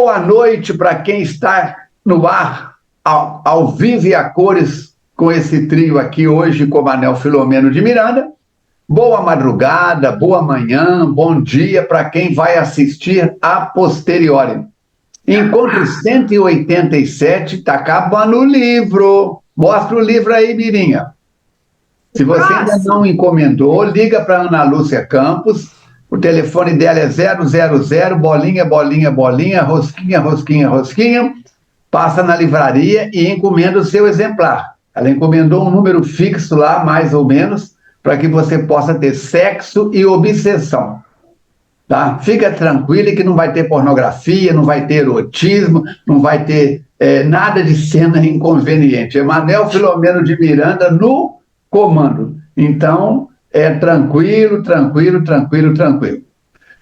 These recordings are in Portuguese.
Boa noite para quem está no ar, ao vivo e a cores, com esse trio aqui hoje, Coronel Filomeno de Miranda. Boa madrugada, boa manhã, bom dia para quem vai assistir a posteriori. Encontro 187, está acabando o livro. Mostra o livro aí, Mirinha. Se você ainda não encomendou, liga para Ana Lúcia Campos. O telefone dela é 000, bolinha, bolinha, bolinha, rosquinha, rosquinha, rosquinha. Passa na livraria e encomenda o seu exemplar. Ela encomendou um número fixo lá, mais ou menos, para que você possa ter sexo e obsessão. Tá? Fica tranquila que não vai ter pornografia, não vai ter erotismo, não vai ter nada de cena inconveniente. Emanuel Filomeno de Miranda no comando. Então, tranquilo, tranquilo, tranquilo, tranquilo.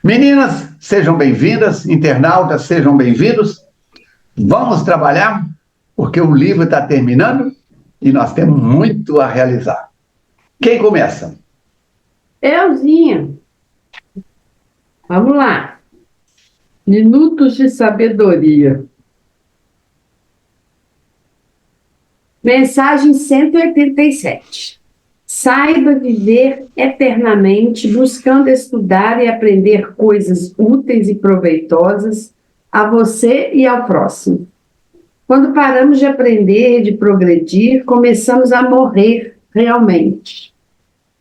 Meninas, sejam bem-vindas, internautas, sejam bem-vindos. Vamos trabalhar, porque o livro está terminando e nós temos muito a realizar. Quem começa? Euzinha. Vamos lá. Minutos de sabedoria. Mensagem 187. Saiba viver eternamente, buscando estudar e aprender coisas úteis e proveitosas a você e ao próximo. Quando paramos de aprender e de progredir, começamos a morrer realmente.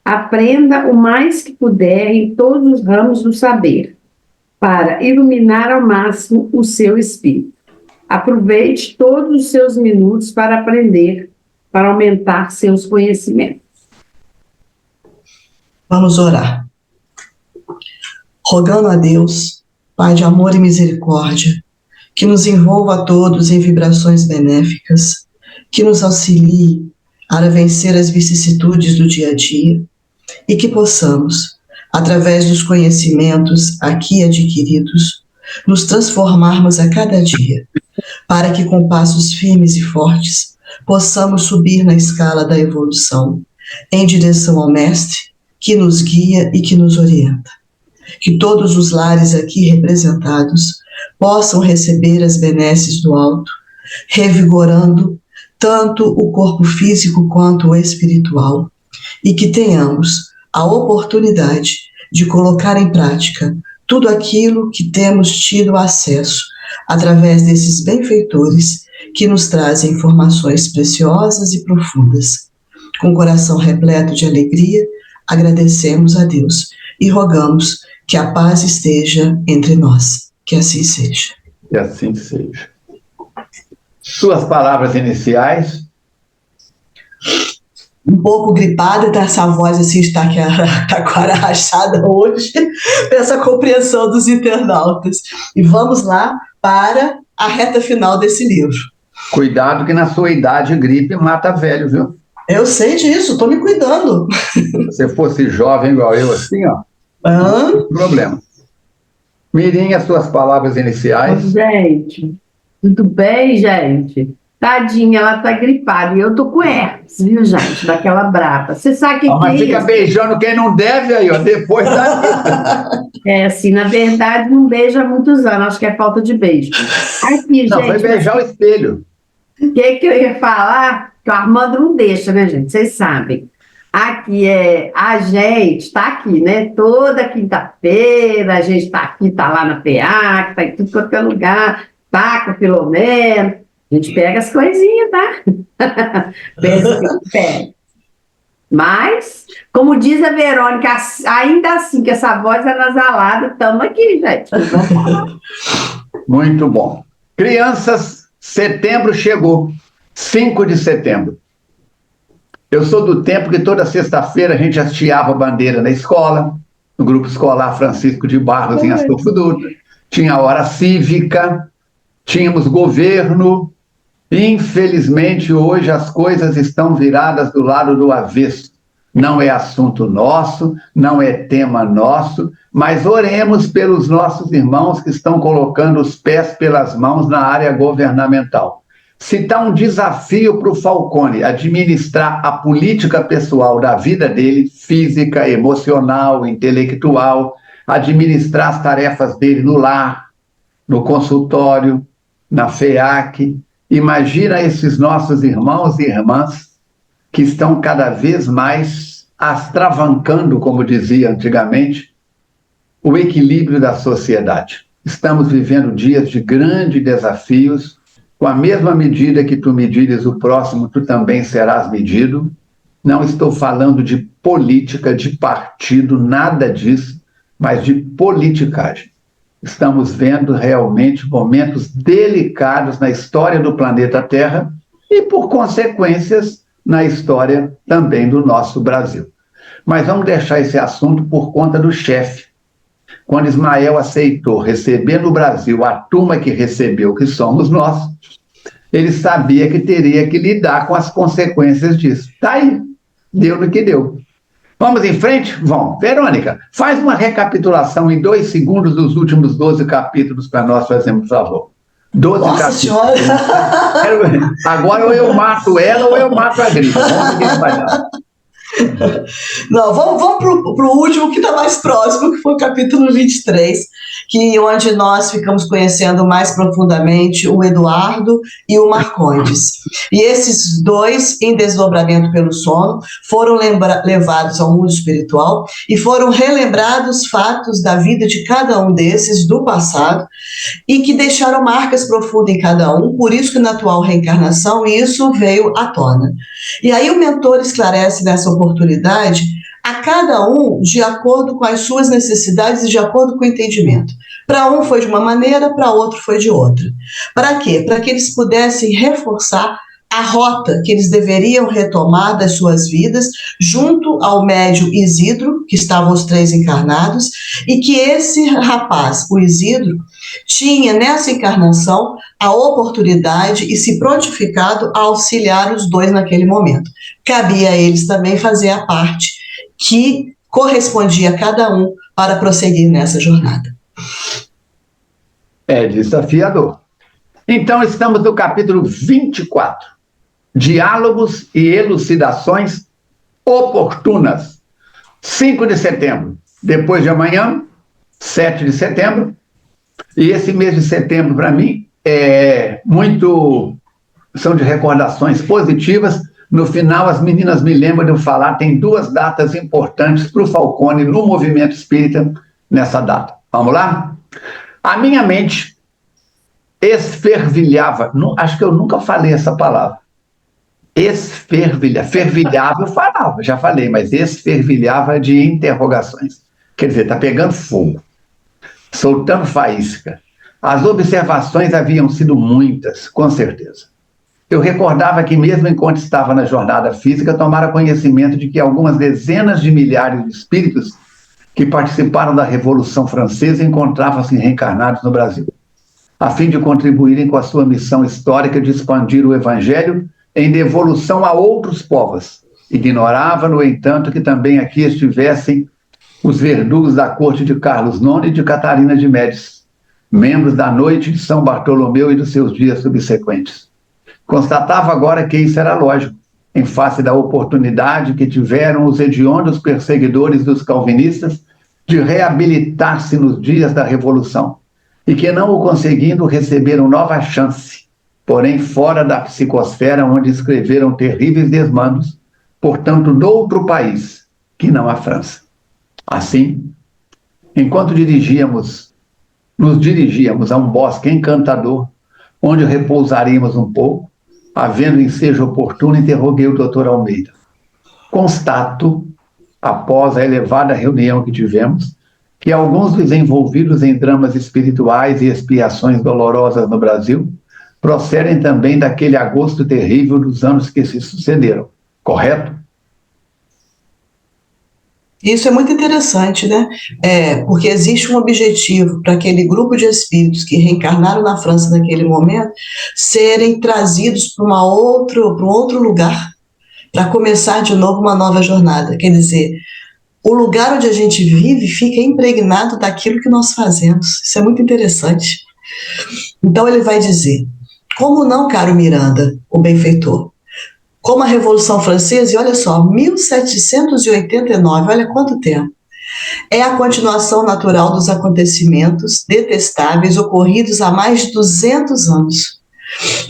Aprenda o mais que puder em todos os ramos do saber, para iluminar ao máximo o seu espírito. Aproveite todos os seus minutos para aprender, para aumentar seus conhecimentos. Vamos orar. Rogando a Deus, Pai de amor e misericórdia, que nos envolva a todos em vibrações benéficas, que nos auxilie a vencer as vicissitudes do dia a dia e que possamos, através dos conhecimentos aqui adquiridos, nos transformarmos a cada dia, para que com passos firmes e fortes possamos subir na escala da evolução, em direção ao Mestre, que nos guia e que nos orienta. Que todos os lares aqui representados possam receber as benesses do alto, revigorando tanto o corpo físico quanto o espiritual, e que tenhamos a oportunidade de colocar em prática tudo aquilo que temos tido acesso através desses benfeitores que nos trazem informações preciosas e profundas. Com o coração repleto de alegria, agradecemos a Deus e rogamos que a paz esteja entre nós. Que assim seja. Que assim seja. Suas palavras iniciais. Um pouco gripada, então essa voz assim está com a cara rachada hoje, essa compreensão dos internautas. E vamos lá para a reta final desse livro. Cuidado que na sua idade gripe mata velho, viu? Eu sei disso, estou me cuidando. Se você fosse jovem igual eu, assim, ó, não tem problema. Mirinha, suas palavras iniciais. Gente, tudo bem, gente? Tadinha, ela tá gripada. E eu tô com herpes, viu, gente? Daquela brava. Você sabe o que Mas é fica isso? beijando quem não deve aí, ó, depois da... Assim, na verdade, não beija há muitos anos. Acho que é falta de beijo. Aqui, Não, gente... foi beijar o espelho. O que eu ia falar? Que o Armando não deixa, né, gente? Vocês sabem. Aqui a gente está aqui, né? Toda quinta-feira, a gente está aqui, está lá na PA, está em tudo quanto é lugar, tá com o Filomeno. A gente pega as coisinhas, tá? Pega. Mas, como diz a Verônica, ainda assim que essa voz é nasalada, estamos aqui, gente. Vamos falar. Muito bom. Crianças, setembro chegou. 5 de setembro. Eu sou do tempo que toda sexta-feira a gente hasteava bandeira na escola, no grupo escolar Francisco de Barros, em Astolfo Dutra. Tinha hora cívica, tínhamos governo. Infelizmente, hoje as coisas estão viradas do lado do avesso. Não é assunto nosso, não é tema nosso, mas oremos pelos nossos irmãos que estão colocando os pés pelas mãos na área governamental. Se está um desafio para o Falcone administrar a política pessoal da vida dele, física, emocional, intelectual, administrar as tarefas dele no lar, no consultório, na FEAC. Imagina esses nossos irmãos e irmãs que estão cada vez mais astravancando, como dizia antigamente, o equilíbrio da sociedade. Estamos vivendo dias de grandes desafios. Com a mesma medida que tu medires o próximo, tu também serás medido. Não estou falando de política, de partido, nada disso, mas de politicagem. Estamos vendo realmente momentos delicados na história do planeta Terra e, por consequências, na história também do nosso Brasil. Mas vamos deixar esse assunto por conta do chefe. Quando Ismael aceitou receber no Brasil a turma que recebeu, que somos nós, ele sabia que teria que lidar com as consequências disso. Está aí, deu no que deu. Vamos em frente? Vamos. Verônica, faz uma recapitulação em 2 segundos dos últimos 12 capítulos para nós fazermos, por favor. 12 Nossa capítulos. Senhora! Agora ou eu mato ela ou eu mato a Grita. Vamos ver quem vai dar. Não, vamos para o último, que está mais próximo, que foi o capítulo 23, onde nós ficamos conhecendo mais profundamente o Eduardo e o Marcondes. E esses dois, em desdobramento pelo sono, foram levados ao mundo espiritual e foram relembrados fatos da vida de cada um desses, do passado, e que deixaram marcas profundas em cada um, por isso que na atual reencarnação isso veio à tona. E aí o mentor esclarece nessa oportunidade a cada um de acordo com as suas necessidades e de acordo com o entendimento. Para um foi de uma maneira, para outro foi de outra. Para quê? Para que eles pudessem reforçar a rota que eles deveriam retomar das suas vidas junto ao médium Isidro, que estavam os 3 encarnados, e que esse rapaz, o Isidro, tinha nessa encarnação a oportunidade e se prontificado a auxiliar os 2 naquele momento. Cabia a eles também fazer a parte que correspondia a cada um para prosseguir nessa jornada. É desafiador. Então, estamos no capítulo 24. Diálogos e elucidações oportunas. 5 de setembro, depois de amanhã, 7 de setembro. E esse mês de setembro, para mim, são de recordações positivas. No final, as meninas me lembram de eu falar, tem 2 datas importantes para o Falcone no movimento espírita nessa data. Vamos lá? A minha mente esfervilhava, acho que eu nunca falei essa palavra. Fervilhava eu falava, já falei, mas esfervilhava de interrogações. Quer dizer, está pegando fogo, soltando faísca. As observações haviam sido muitas, com certeza. Eu recordava que mesmo enquanto estava na jornada física, tomara conhecimento de que algumas dezenas de milhares de espíritos que participaram da Revolução Francesa encontravam-se reencarnados no Brasil, a fim de contribuírem com a sua missão histórica de expandir o Evangelho em devolução a outros povos. Ignorava, no entanto, que também aqui estivessem os verdugos da corte de Carlos IX e de Catarina de Médici, membros da noite de São Bartolomeu e dos seus dias subsequentes. Constatava agora que isso era lógico, em face da oportunidade que tiveram os hediondos perseguidores dos calvinistas de reabilitar-se nos dias da Revolução, e que, não o conseguindo, receberam nova chance, porém fora da psicosfera onde escreveram terríveis desmandos, portanto, noutro país, que não a França. Assim, enquanto nos dirigíamos a um bosque encantador, onde repousaríamos um pouco, havendo ensejo oportuno, interroguei o Dr. Almeida. Constato, após a elevada reunião que tivemos, que alguns dos envolvidos em dramas espirituais e expiações dolorosas no Brasil procedem também daquele agosto terrível dos anos que se sucederam, correto? Isso é muito interessante, né? Porque existe um objetivo para aquele grupo de espíritos que reencarnaram na França naquele momento serem trazidos para um outro lugar, para começar de novo uma nova jornada. Quer dizer, o lugar onde a gente vive fica impregnado daquilo que nós fazemos. Isso é muito interessante. Então ele vai dizer, como não, caro Miranda, o benfeitor? Como a Revolução Francesa, e olha só, 1789, olha quanto tempo. É a continuação natural dos acontecimentos detestáveis ocorridos há mais de 200 anos.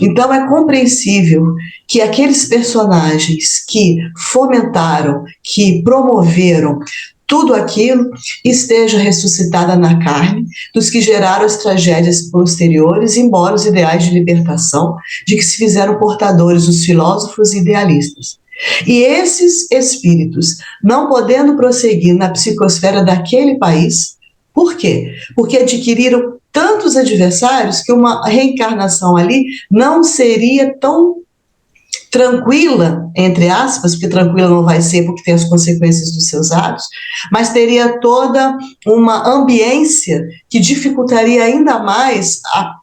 Então é compreensível que aqueles personagens que fomentaram, que promoveram tudo aquilo, esteja ressuscitada na carne dos que geraram as tragédias posteriores, embora os ideais de libertação de que se fizeram portadores os filósofos e idealistas. E esses espíritos, não podendo prosseguir na psicosfera daquele país, por quê? Porque adquiriram tantos adversários que uma reencarnação ali não seria tão tranquila, entre aspas, porque tranquila não vai ser porque tem as consequências dos seus atos, mas teria toda uma ambiência que dificultaria ainda mais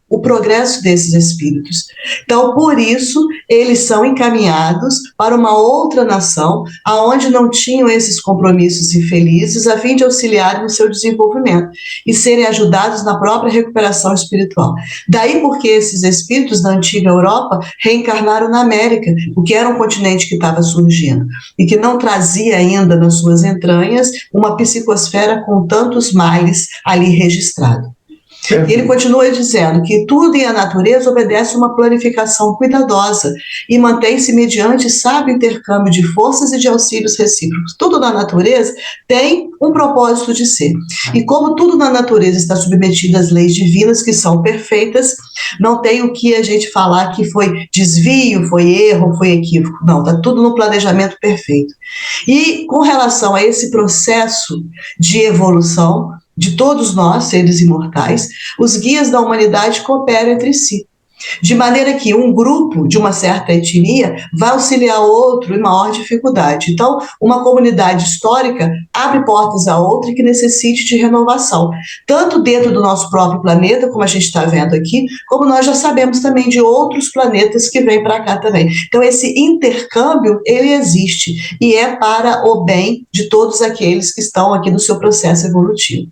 o progresso desses espíritos. Então, por isso, eles são encaminhados para uma outra nação, aonde não tinham esses compromissos infelizes, a fim de auxiliar no seu desenvolvimento e serem ajudados na própria recuperação espiritual. Daí porque esses espíritos da antiga Europa reencarnaram na América, o que era um continente que estava surgindo e que não trazia ainda nas suas entranhas uma psicosfera com tantos males ali registrado. Ele continua dizendo que tudo em a natureza obedece uma planificação cuidadosa e mantém-se mediante sábio intercâmbio de forças e de auxílios recíprocos. Tudo na natureza tem um propósito de ser. E como tudo na natureza está submetido às leis divinas, que são perfeitas, não tem o que a gente falar que foi desvio, foi erro, foi equívoco. Não, está tudo no planejamento perfeito. E com relação a esse processo de evolução, de todos nós, seres imortais, os guias da humanidade cooperam entre si, de maneira que um grupo de uma certa etnia vai auxiliar outro em maior dificuldade. Então, uma comunidade histórica abre portas a outra que necessite de renovação, tanto dentro do nosso próprio planeta, como a gente está vendo aqui, como nós já sabemos também de outros planetas que vêm para cá também. Então, esse intercâmbio, ele existe e é para o bem de todos aqueles que estão aqui no seu processo evolutivo.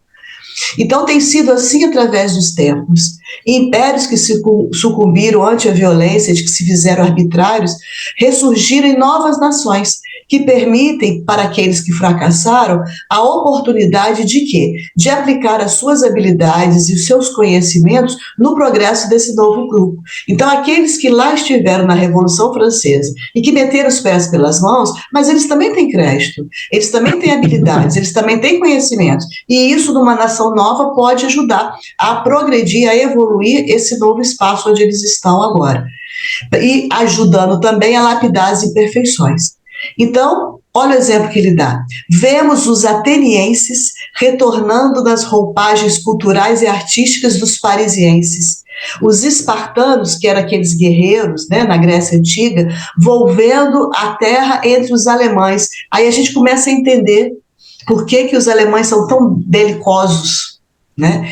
Então tem sido assim através dos tempos. Impérios que sucumbiram ante a violência, de que se fizeram arbitrários, ressurgiram em novas nações, que permitem para aqueles que fracassaram a oportunidade de quê? De aplicar as suas habilidades e os seus conhecimentos no progresso desse novo grupo. Então aqueles que lá estiveram na Revolução Francesa e que meteram os pés pelas mãos, mas eles também têm crédito, eles também têm habilidades, eles também têm conhecimentos, e isso numa nação nova pode ajudar a progredir, a evoluir esse novo espaço onde eles estão agora, e ajudando também a lapidar as imperfeições. Então, olha o exemplo que ele dá. Vemos os atenienses retornando das roupagens culturais e artísticas dos parisienses. Os espartanos, que eram aqueles guerreiros, né, na Grécia Antiga, volvendo a terra entre os alemães. Aí a gente começa a entender por que os alemães são tão belicosos, né?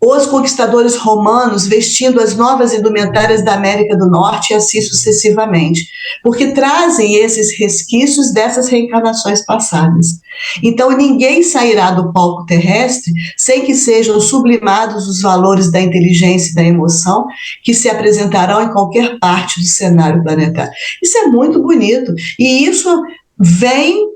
Os conquistadores romanos vestindo as novas indumentárias da América do Norte e assim sucessivamente, porque trazem esses resquícios dessas reencarnações passadas. Então ninguém sairá do palco terrestre sem que sejam sublimados os valores da inteligência e da emoção que se apresentarão em qualquer parte do cenário planetário. Isso é muito bonito, e isso vem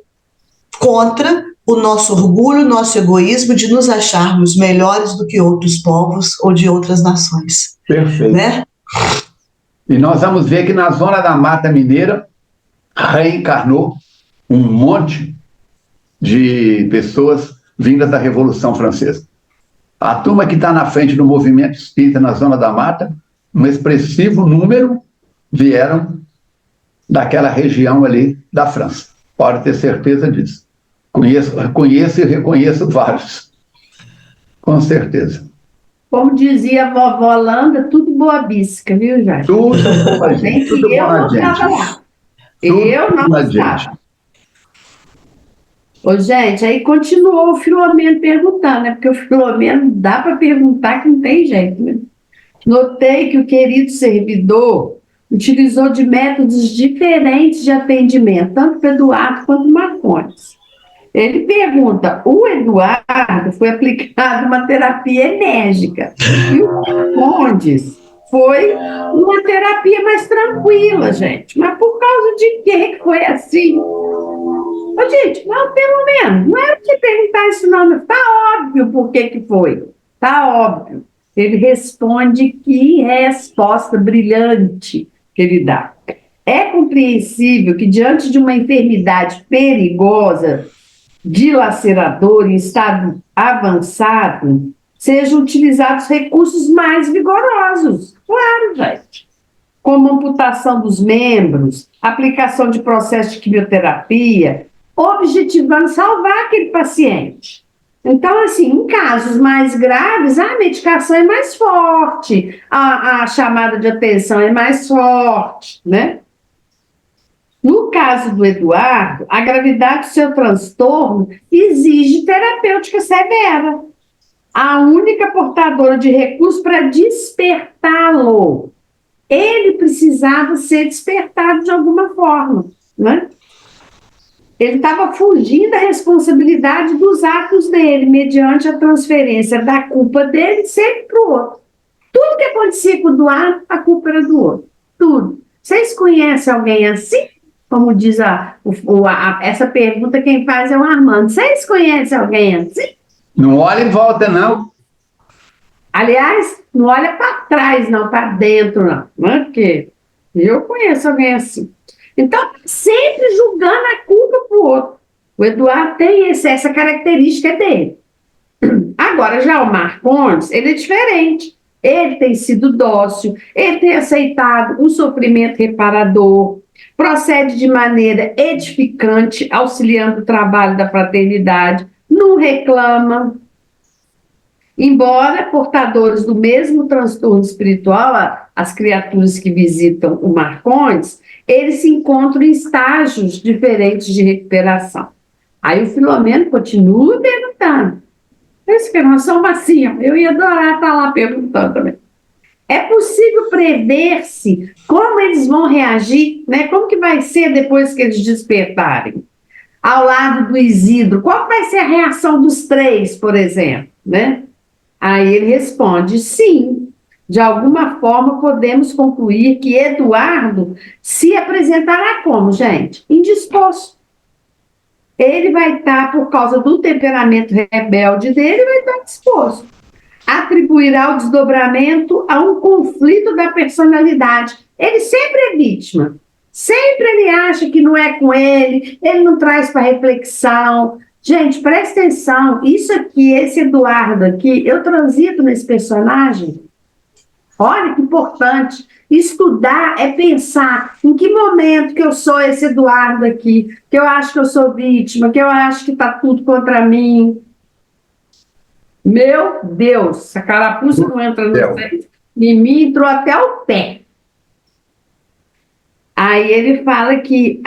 contra o nosso orgulho, nosso egoísmo de nos acharmos melhores do que outros povos ou de outras nações. Perfeito. Né? E nós vamos ver que na zona da Mata Mineira reencarnou um monte de pessoas vindas da Revolução Francesa. A turma que está na frente do movimento espírita na zona da Mata, um expressivo número vieram daquela região ali da França. Pode ter certeza disso. Conheço e reconheço vários, com certeza. Como dizia a vovó Landa, tudo boa bisca, viu, Jorge? Tudo boa gente, tudo boa gente. Eu não estava. Ô, gente, aí continuou o Filomeno perguntando, né? Porque o Filomeno dá para perguntar que não tem jeito, né? Notei que o querido servidor utilizou de métodos diferentes de atendimento, tanto para Eduardo quanto Marcondes. Ele pergunta, o Eduardo foi aplicado uma terapia enérgica e o Marcondes foi uma terapia mais tranquila, gente. Mas por causa de que foi assim? Ô, gente, não, pelo menos, não era te perguntar isso não, está óbvio por que que foi. Está óbvio. Ele responde, que resposta brilhante que ele dá. É compreensível que, diante de uma enfermidade perigosa, dilaceradora, em estado avançado, sejam utilizados recursos mais vigorosos. Claro, gente. Como amputação dos membros, aplicação de processo de quimioterapia, objetivando salvar aquele paciente. Então, assim, em casos mais graves, a medicação é mais forte, a chamada de atenção é mais forte, né? No caso do Eduardo, a gravidade do seu transtorno exige terapêutica severa. A única portadora de recursos para despertá-lo. Ele precisava ser despertado de alguma forma, né? Ele estava fugindo da responsabilidade dos atos dele, mediante a transferência da culpa dele sempre para o outro. Tudo que acontecia com o Eduardo, a culpa era do outro. Tudo. Vocês conhecem alguém assim? Como diz essa pergunta, quem faz é o Armando. Vocês conhecem alguém assim? Não olha em volta, não. Aliás, não olha para trás, não, para dentro, não. Não é porque eu conheço alguém assim. Então, sempre julgando a culpa para o outro. O Eduardo tem essa característica dele. Agora, já o Marcondes, ele é diferente. Ele tem sido dócil, ele tem aceitado o sofrimento reparador, procede de maneira edificante, auxiliando o trabalho da fraternidade, não reclama. Embora portadores do mesmo transtorno espiritual, as criaturas que visitam o Marcondes, eles se encontram em estágios diferentes de recuperação. Aí o Filomeno continua perguntando. Esse que nós somos assim, eu ia adorar estar lá perguntando também. É possível prever-se como eles vão reagir, né? Como que vai ser depois que eles despertarem? Ao lado do Isidro, qual vai ser a reação dos três, por exemplo, né? Aí ele responde, sim, de alguma forma podemos concluir que Eduardo se apresentará como, gente? Indisposto. Ele vai estar, por causa do temperamento rebelde dele, vai estar disposto. Atribuirá o desdobramento a um conflito da personalidade. Ele sempre é vítima. Sempre ele acha que não é com ele não traz para reflexão. Gente, presta atenção, isso aqui, esse Eduardo aqui, eu transito nesse personagem. Olha que importante. Estudar é pensar em que momento que eu sou esse Eduardo aqui, que eu acho que eu sou vítima, que eu acho que está tudo contra mim. Meu Deus, a carapuça não entra no peito. Em mim entrou até o pé. Aí ele fala que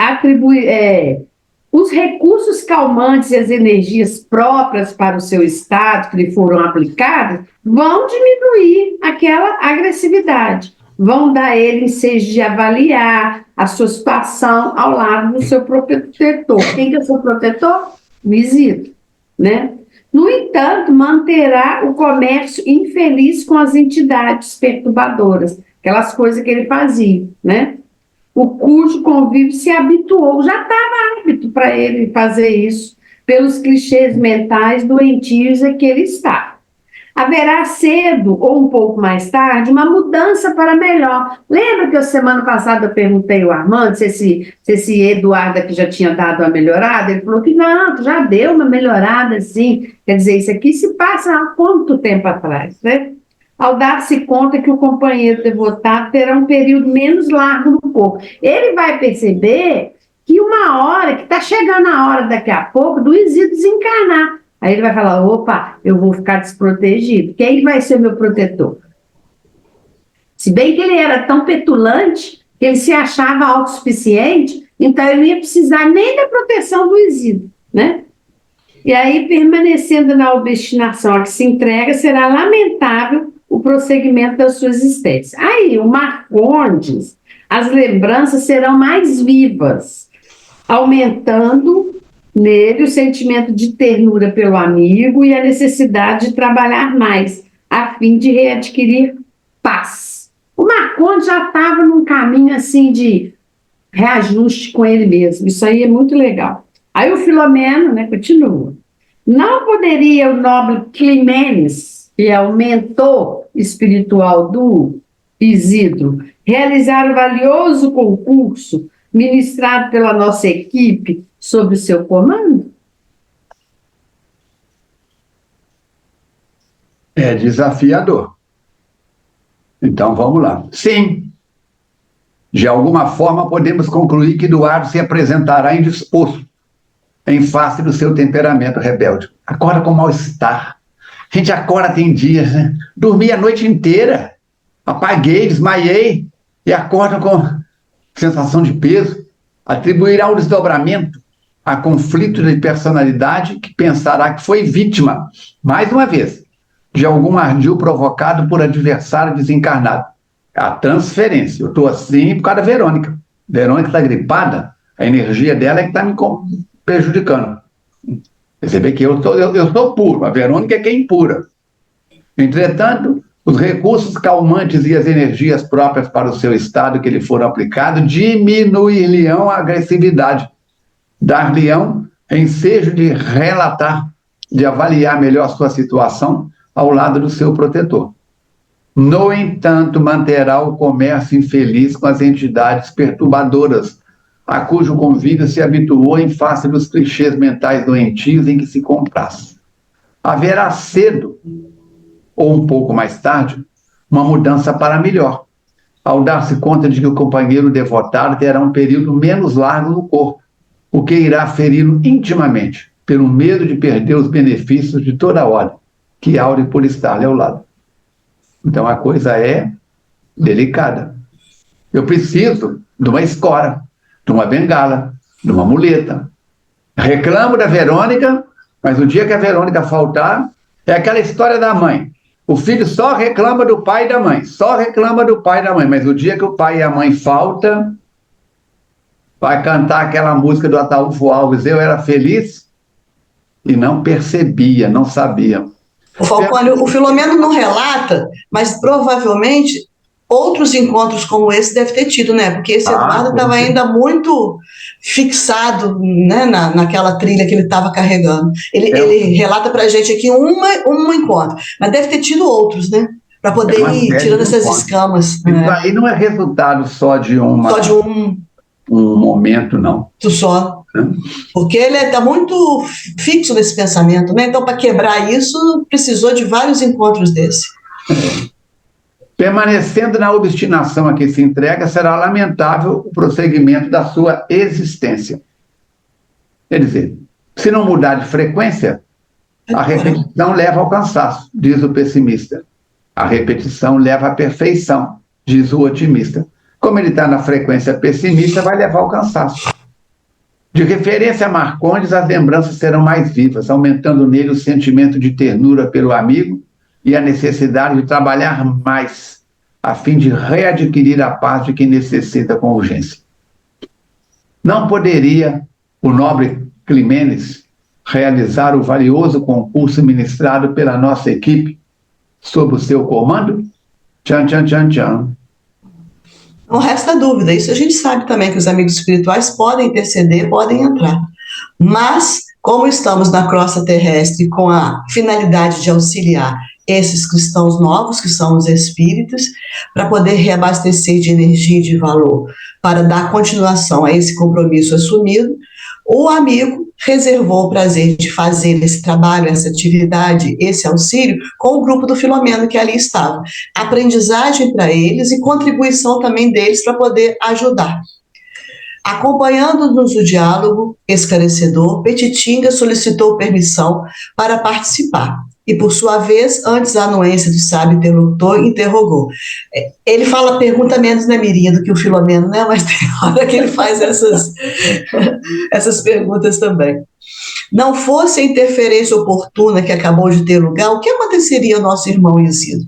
os recursos calmantes e as energias próprias para o seu estado que lhe foram aplicadas vão diminuir aquela agressividade, vão dar a ele ensejo de avaliar a sua situação ao lado do seu protetor. Quem que é o seu protetor? O Isidro, né? No entanto, manterá o comércio infeliz com as entidades perturbadoras, aquelas coisas que ele fazia, né? O cujo convívio se habituou, já estava hábito para ele fazer isso, pelos clichês mentais doentios em que ele está. Haverá cedo ou um pouco mais tarde uma mudança para melhor. Lembra que a semana passada eu perguntei ao Armando se esse Eduardo aqui já tinha dado uma melhorada? Ele falou que não, já deu uma melhorada, sim. Quer dizer, isso aqui se passa há quanto tempo atrás, né? Ao dar-se conta que o companheiro devotado terá um período menos largo no corpo. Ele vai perceber que uma hora, que está chegando a hora daqui a pouco, do Isidro desencarnar. Aí ele vai falar, opa, eu vou ficar desprotegido. Quem vai ser meu protetor? Se bem que ele era tão petulante, que ele se achava autossuficiente, então ele não ia precisar nem da proteção do Isidro, né? E aí, permanecendo na obstinação a que se entrega, será lamentável o prosseguimento da sua existência. Aí, o Marcondes, as lembranças serão mais vivas, aumentando nele o sentimento de ternura pelo amigo e a necessidade de trabalhar mais, a fim de readquirir paz. O Marcondes já estava num caminho assim de reajuste com ele mesmo. Isso aí é muito legal. Aí o Filomeno, né, continua. Não poderia o nobre Clímenes, que é o mentor espiritual do Isidro, realizar o valioso concurso ministrado pela nossa equipe sob o seu comando? É desafiador. Então, vamos lá. Sim, de alguma forma podemos concluir que Eduardo se apresentará indisposto em face do seu temperamento rebelde. Acorda com mal-estar. A gente acorda, tem dias, né? Dormi a noite inteira, apaguei, desmaiei, e acorda com sensação de peso. Atribuirá o desdobramento a conflito de personalidade que pensará que foi vítima, mais uma vez, de algum ardil provocado por adversário desencarnado. A transferência. Eu estou assim por causa da Verônica. Verônica está gripada, a energia dela é que está me prejudicando. Perceber que eu sou puro, a Verônica é que é impura. Entretanto, os recursos calmantes e as energias próprias para o seu estado que lhe foram aplicados diminuir-lhe-ão a agressividade, dar-lhe-ão ensejo de relatar, de avaliar melhor sua situação ao lado do seu protetor. No entanto, manterá o comércio infeliz com as entidades perturbadoras, a cujo convívio se habituou em face dos clichês mentais doentios em que se compraz. Haverá cedo, ou um pouco mais tarde, uma mudança para melhor, ao dar-se conta de que o companheiro devotado terá um período menos largo no corpo, o que irá feri-lo intimamente, pelo medo de perder os benefícios de toda a ordem, que aure por estar-lhe ao lado. Então a coisa é delicada. Eu preciso de uma escora, de uma bengala, de uma muleta. Reclamo da Verônica, mas o dia que a Verônica faltar, é aquela história da mãe. O filho só reclama do pai e da mãe, só reclama do pai e da mãe, mas o dia que o pai e a mãe faltam, vai cantar aquela música do Ataúfo Alves, eu era feliz e não percebia, não sabia. O Falcone, o Filomeno não relata, mas provavelmente outros encontros como esse deve ter tido, né? Porque esse Eduardo estava ainda muito fixado, né, naquela trilha que ele estava carregando. Ele relata para a gente aqui um encontro, mas deve ter tido outros, né? Para poder ir tirando essas escamas. Isso aí não é resultado só de um momento, não. Só. Porque ele está muito fixo nesse pensamento, né? Então, para quebrar isso, precisou de vários encontros desse. Permanecendo na obstinação a que se entrega, será lamentável o prosseguimento da sua existência. Quer dizer, se não mudar de frequência, a repetição leva ao cansaço, diz o pessimista. A repetição leva à perfeição, diz o otimista. Como ele está na frequência pessimista, vai levar ao cansaço. De referência a Marcondes, as lembranças serão mais vivas, aumentando nele o sentimento de ternura pelo amigo e a necessidade de trabalhar mais, a fim de readquirir a paz de que necessita com urgência. Não poderia o nobre Clímenes realizar o valioso concurso ministrado pela nossa equipe sob o seu comando? Tchan, tchan, tchan, tchan. Não resta dúvida, isso a gente sabe também que os amigos espirituais podem interceder, podem entrar. Mas, como estamos na crosta terrestre com a finalidade de auxiliar esses cristãos novos, que são os espíritas, para poder reabastecer de energia e de valor, para dar continuação a esse compromisso assumido, o amigo reservou o prazer de fazer esse trabalho, essa atividade, esse auxílio, com o grupo do Filomeno que ali estava. Aprendizagem para eles e contribuição também deles para poder ajudar. Acompanhando-nos o diálogo esclarecedor, Petitinga solicitou permissão para participar. E, por sua vez, antes a anuência do sábio interlocutor interrogou. Ele pergunta menos na mirinha do que o Filomeno, né? Mas tem hora que ele faz essas perguntas também. Não fosse a interferência oportuna que acabou de ter lugar, o que aconteceria ao nosso irmão Isidro?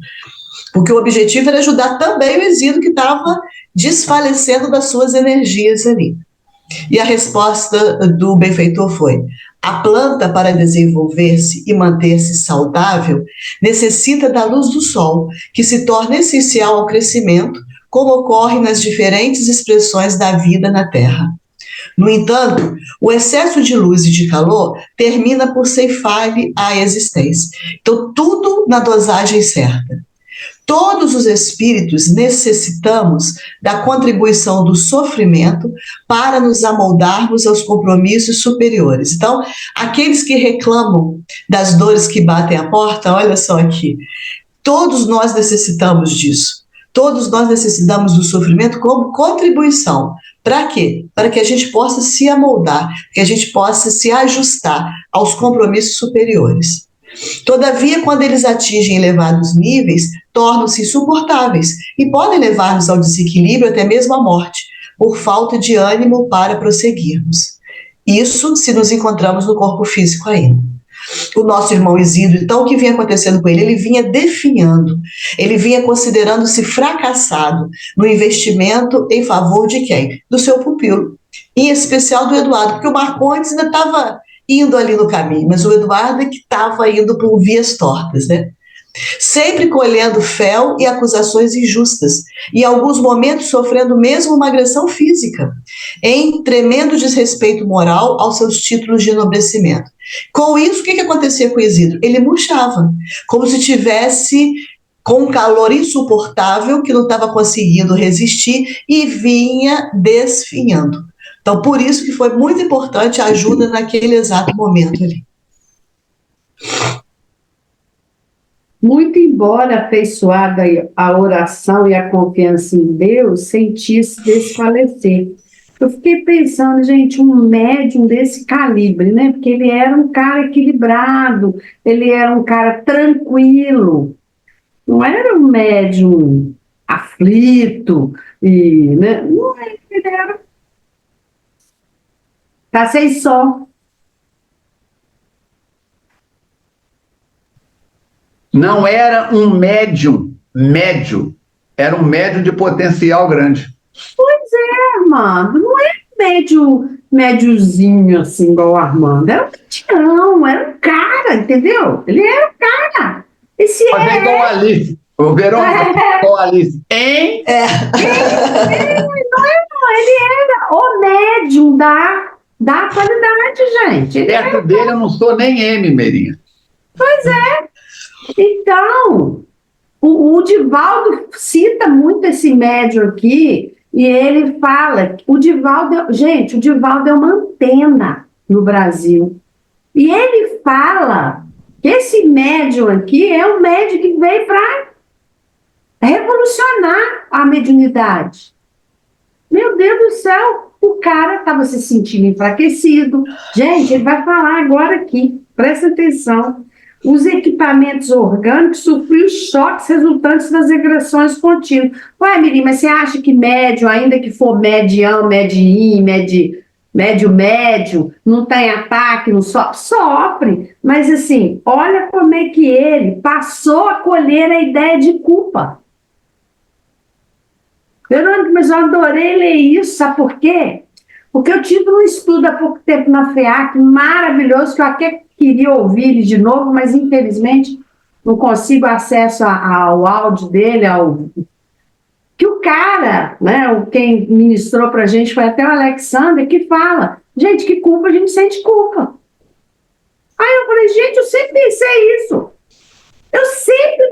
Porque o objetivo era ajudar também o Isidro, que estava desfalecendo das suas energias ali. E a resposta do benfeitor foi: a planta, para desenvolver-se e manter-se saudável, necessita da luz do sol, que se torna essencial ao crescimento, como ocorre nas diferentes expressões da vida na Terra. No entanto, o excesso de luz e de calor termina por ceifar-lhe a existência. Então, tudo na dosagem certa. Todos os espíritos necessitamos da contribuição do sofrimento para nos amoldarmos aos compromissos superiores. Então, aqueles que reclamam das dores que batem a porta, olha só aqui, todos nós necessitamos disso. Todos nós necessitamos do sofrimento como contribuição. Para quê? Para que a gente possa se amoldar, que a gente possa se ajustar aos compromissos superiores. Todavia, quando eles atingem elevados níveis, tornam-se insuportáveis e podem levar-nos ao desequilíbrio, até mesmo à morte, por falta de ânimo para prosseguirmos. Isso se nos encontramos no corpo físico ainda. O nosso irmão Isidro, então, o que vinha acontecendo com ele? Ele vinha definhando, ele vinha considerando-se fracassado no investimento em favor de quem? Do seu pupilo, em especial do Eduardo, porque o Marcondes ainda estava indo ali no caminho, mas o Eduardo é que estava indo por vias tortas, né? Sempre colhendo fel e acusações injustas, e em alguns momentos sofrendo mesmo uma agressão física, em tremendo desrespeito moral aos seus títulos de enobrecimento. Com isso, o que acontecia com o Isidro? Ele murchava, como se tivesse com um calor insuportável que não estava conseguindo resistir e vinha desfinhando. Então, por isso que foi muito importante a ajuda naquele exato momento ali. Muito embora afeiçoada a oração e a confiança em Deus, sentisse desfalecer. Eu fiquei pensando, gente, um médium desse calibre, né? Porque ele era um cara equilibrado, ele era um cara tranquilo, não era um médium aflito, e, né? Não era, ele era. Tá sem som. Não era um médium, era um médium de potencial grande. Pois é, Armando, não é médiozinho assim, igual o Armando, era um medião, era um cara, entendeu? Ele era um cara. Esse Mas é igual a Alice, o Verônica, igual a Alice. Hein? Ele era o médium da atualidade, gente. Perto dele eu não sou nem M, Meirinha. Pois é. Então, o Divaldo cita muito esse médium aqui, e ele fala, o Divaldo é uma antena no Brasil. E ele fala que esse médium aqui é um médium que veio para revolucionar a mediunidade. Meu Deus do céu, o cara estava se sentindo enfraquecido. Gente, ele vai falar agora aqui, presta atenção. Os equipamentos orgânicos sofriam choques resultantes das regressões contínuas. Ué, Mirim, mas você acha que médium, ainda que for medião, médio, não tem ataque, não sofre? Sofre, mas assim, olha como é que ele passou a colher a ideia de culpa. Verônica, mas eu adorei ler isso, sabe por quê? Porque eu tive um estudo há pouco tempo na FEAC, maravilhoso, que eu até queria ouvir ele de novo, mas infelizmente não consigo acesso ao áudio dele, que o cara, né, quem ministrou pra gente foi até o Alexander, que fala, gente, que culpa, a gente sente culpa. Aí eu falei, gente, eu sempre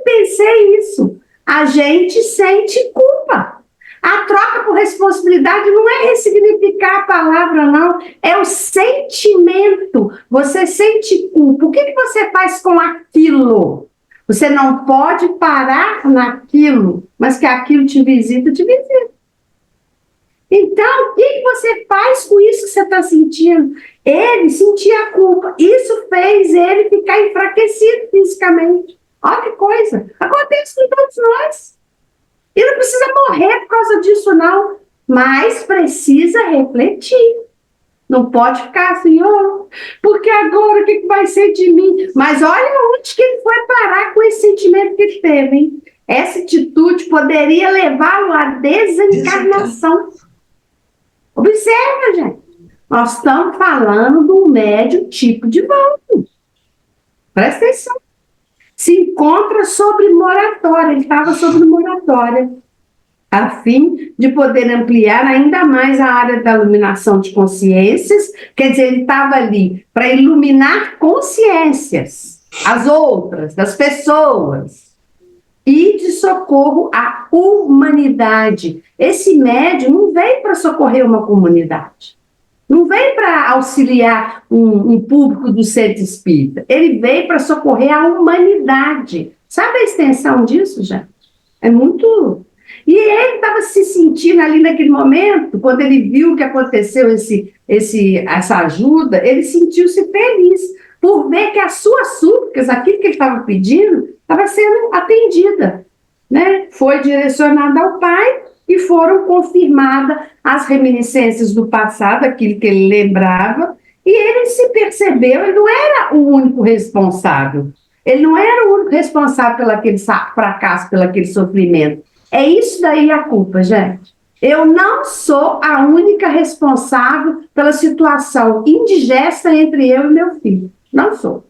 pensei isso. A gente sente culpa. A troca por responsabilidade não é ressignificar a palavra, não. É o sentimento. Você sente culpa. O que você faz com aquilo? Você não pode parar naquilo, mas que aquilo te visita, te visita. Então, o que você faz com isso que você está sentindo? Ele sentia a culpa. Isso fez ele ficar enfraquecido fisicamente. Olha que coisa. Acontece com todos nós. E não precisa morrer por causa disso, não. Mas precisa refletir. Não pode ficar assim, porque agora o que vai ser de mim? Mas olha onde que ele foi parar com esse sentimento que ele teve, hein? Essa atitude poderia levá-lo à desencarnação. Observa, gente. Nós estamos falando do médium tipo de volta. Presta atenção. Se encontra sobre moratória, ele estava sobre moratória. a fim de poder ampliar ainda mais a área da iluminação de consciências. Quer dizer, ele estava ali para iluminar consciências, as outras, das pessoas, e de socorro à humanidade. Esse médium não veio para socorrer uma comunidade, não veio para auxiliar um público do centro espírita, ele veio para socorrer a humanidade.Essa extensão disso, gente? É muito... E ele estava se sentindo ali naquele momento, quando ele viu que aconteceu essa ajuda, ele sentiu-se feliz por ver que as suas súplicas, aquilo que ele estava pedindo, estava sendo atendida, né? Foi direcionada ao Pai e foram confirmadas as reminiscências do passado, aquilo que ele lembrava, e ele se percebeu, ele não era o único responsável. Ele não era o único responsável pelo aquele fracasso, pelo aquele sofrimento. É isso daí a culpa, gente. Eu não sou a única responsável pela situação indigesta entre eu e meu filho. Não sou.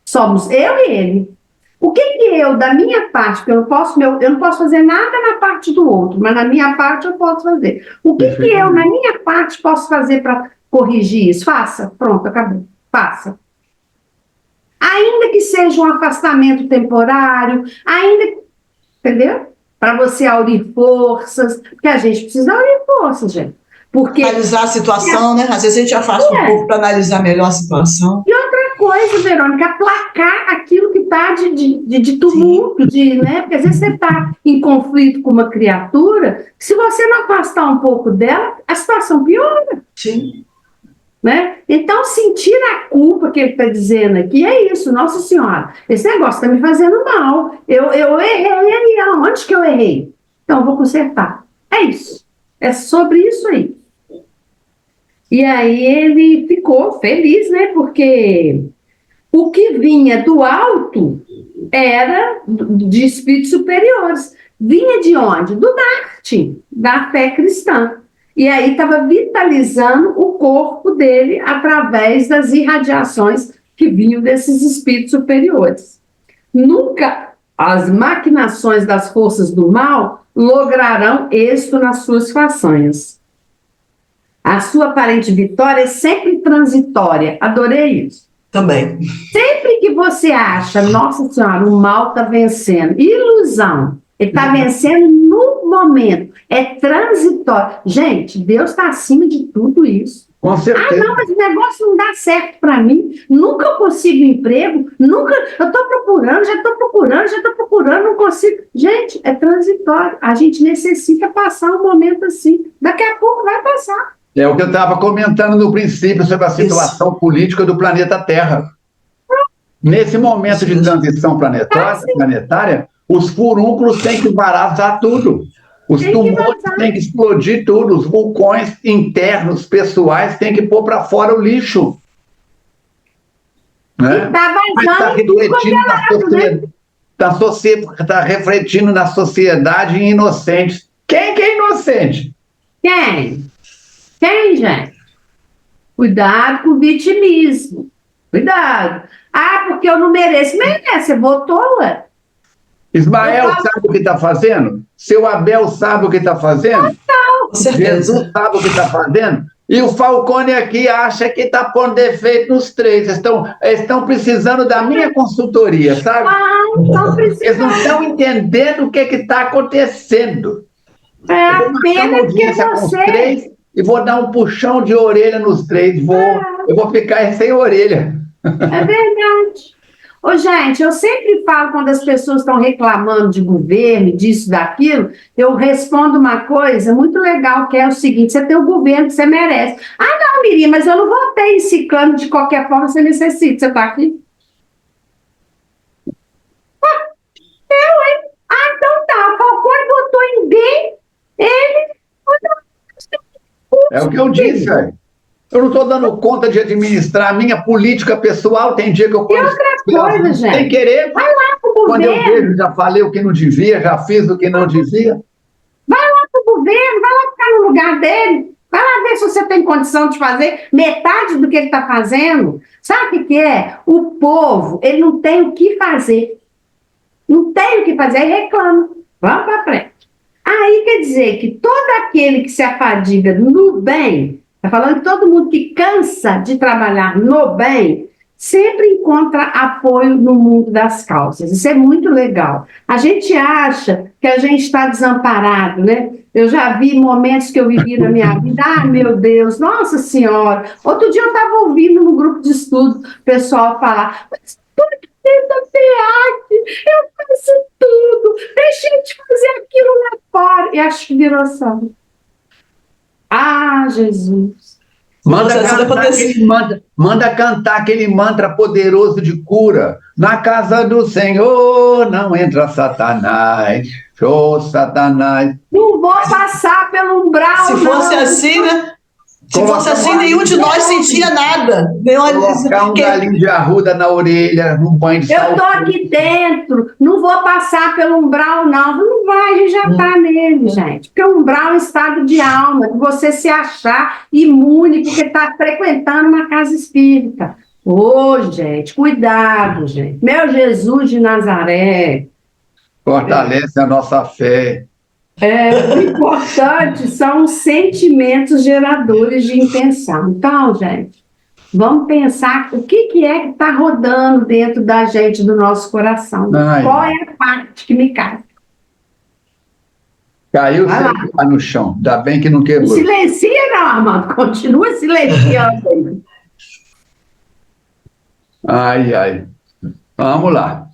Somos eu e ele. O que eu, da minha parte, porque eu não posso fazer nada na parte do outro, mas na minha parte eu posso fazer. O que eu, na minha parte, posso fazer para corrigir isso? Faça. Pronto, acabou. Faça. Ainda que seja um afastamento temporário, entendeu? Para você aurir forças, porque a gente precisa aurir forças, gente. Porque analisar a situação, né? Às vezes a gente afasta um pouco para analisar melhor a situação. E outra coisa, Verônica, aplacar aquilo que está de tumulto, né? Porque às vezes você está em conflito com uma criatura, se você não afastar um pouco dela, a situação piora. Sim. Né? Então, sentir a culpa que ele está dizendo aqui é isso, Nossa Senhora, esse negócio está me fazendo mal, eu errei, onde que eu errei? Então, eu vou consertar. É isso, é sobre isso aí. E aí ele ficou feliz, né? Porque o que vinha do alto era de espíritos superiores. Vinha de onde? Do Darte, da fé cristã. E aí estava vitalizando o corpo dele através das irradiações que vinham desses espíritos superiores. Nunca as maquinações das forças do mal lograrão êxito nas suas façanhas. A sua aparente vitória é sempre transitória. Adorei isso. Também. Sempre que você acha, Nossa Senhora, o mal está vencendo, ilusão, ele está vencendo no momento, é transitório. Gente, Deus está acima de tudo isso. Com certeza. Ah, não, mas o negócio não dá certo para mim, nunca eu consigo emprego, nunca, eu estou procurando, já estou procurando, não consigo. Gente, é transitório, a gente necessita passar um momento assim, daqui a pouco vai passar. É o que eu estava comentando no princípio sobre a situação política do planeta Terra. Nesse momento de transição planetária, os furúnculos têm que embaraçar tudo. Os tumores têm que explodir tudo. Os vulcões internos, pessoais, têm que pôr para fora o lixo. Né? Está refletindo está refletindo na sociedade inocentes. Quem que é inocente? Quem, gente? Cuidado com o vitimismo. Cuidado. Ah, porque eu não mereço. Merece, você votou, ué. Ismael sabe o que está fazendo? Seu Abel sabe o que está fazendo? Com certeza. Jesus sabe o que está fazendo? E o Falcone aqui acha que está pondo defeito nos três. Estão precisando da minha consultoria, sabe? Estão precisando. Eles não estão entendendo o que está acontecendo. É apenas que você... E vou dar um puxão de orelha nos três. Eu vou ficar sem orelha. É verdade. Ô, gente, eu sempre falo quando as pessoas estão reclamando de governo, disso, daquilo, eu respondo uma coisa muito legal, que é o seguinte: você tem o governo que você merece. Ah, não, Miriam, mas eu não votei em ciclano de qualquer forma, você necessita. Você está aqui? Hein? Ah, então tá. O Falcone votou em B, ele... É o que eu disse, velho. Eu não estou dando conta de administrar a minha política pessoal. Tem dia que eu posso... E outra coisa, gente. Sem querer. Vai lá pro governo. Quando eu vejo, já falei o que não devia, já fiz o que não devia. Vai lá pro governo, vai lá ficar no lugar dele. Vai lá ver se você tem condição de fazer metade do que ele está fazendo. Sabe o que é? O povo, ele não tem o que fazer. Não tem o que fazer, aí reclama. Vamos para frente. Aí quer dizer que todo aquele que se afadiga no bem, está falando que todo mundo que cansa de trabalhar no bem, sempre encontra apoio no mundo das causas. Isso é muito legal. A gente acha que a gente está desamparado, né? Eu já vi momentos que eu vivi na minha vida, meu Deus, nossa senhora. Outro dia eu estava ouvindo no grupo de estudo o pessoal falar, mas por que da PEAC? Eu faço tudo, deixei de fazer aquilo lá fora. E acho que virou samba. Ah, Jesus. Manda cantar aquele mantra poderoso de cura. Na casa do Senhor não entra Satanás. Show, Satanás. Não vou passar pelo umbral, Se fosse assim, né? Se fosse assim, nenhum de nós sentia nada. Colocar um galinho de arruda na orelha, num banho de sal. Eu tô aqui dentro, não vou passar pelo umbral, não. Não vai, a gente já tá nele, gente. Porque o umbral é um estado de alma, de você se achar imune, porque tá frequentando uma casa espírita. Ô, gente, cuidado, gente. Meu Jesus de Nazaré. Fortalece a nossa fé. O importante são os sentimentos geradores de intenção. Então, gente, vamos pensar o que é que está rodando dentro da gente, do nosso coração. Qual é a parte que me cai? Caiu lá no chão. Ainda bem que não quebrou. Silencia, não, Armando. Continua silenciando. Ai, ai. Vamos lá.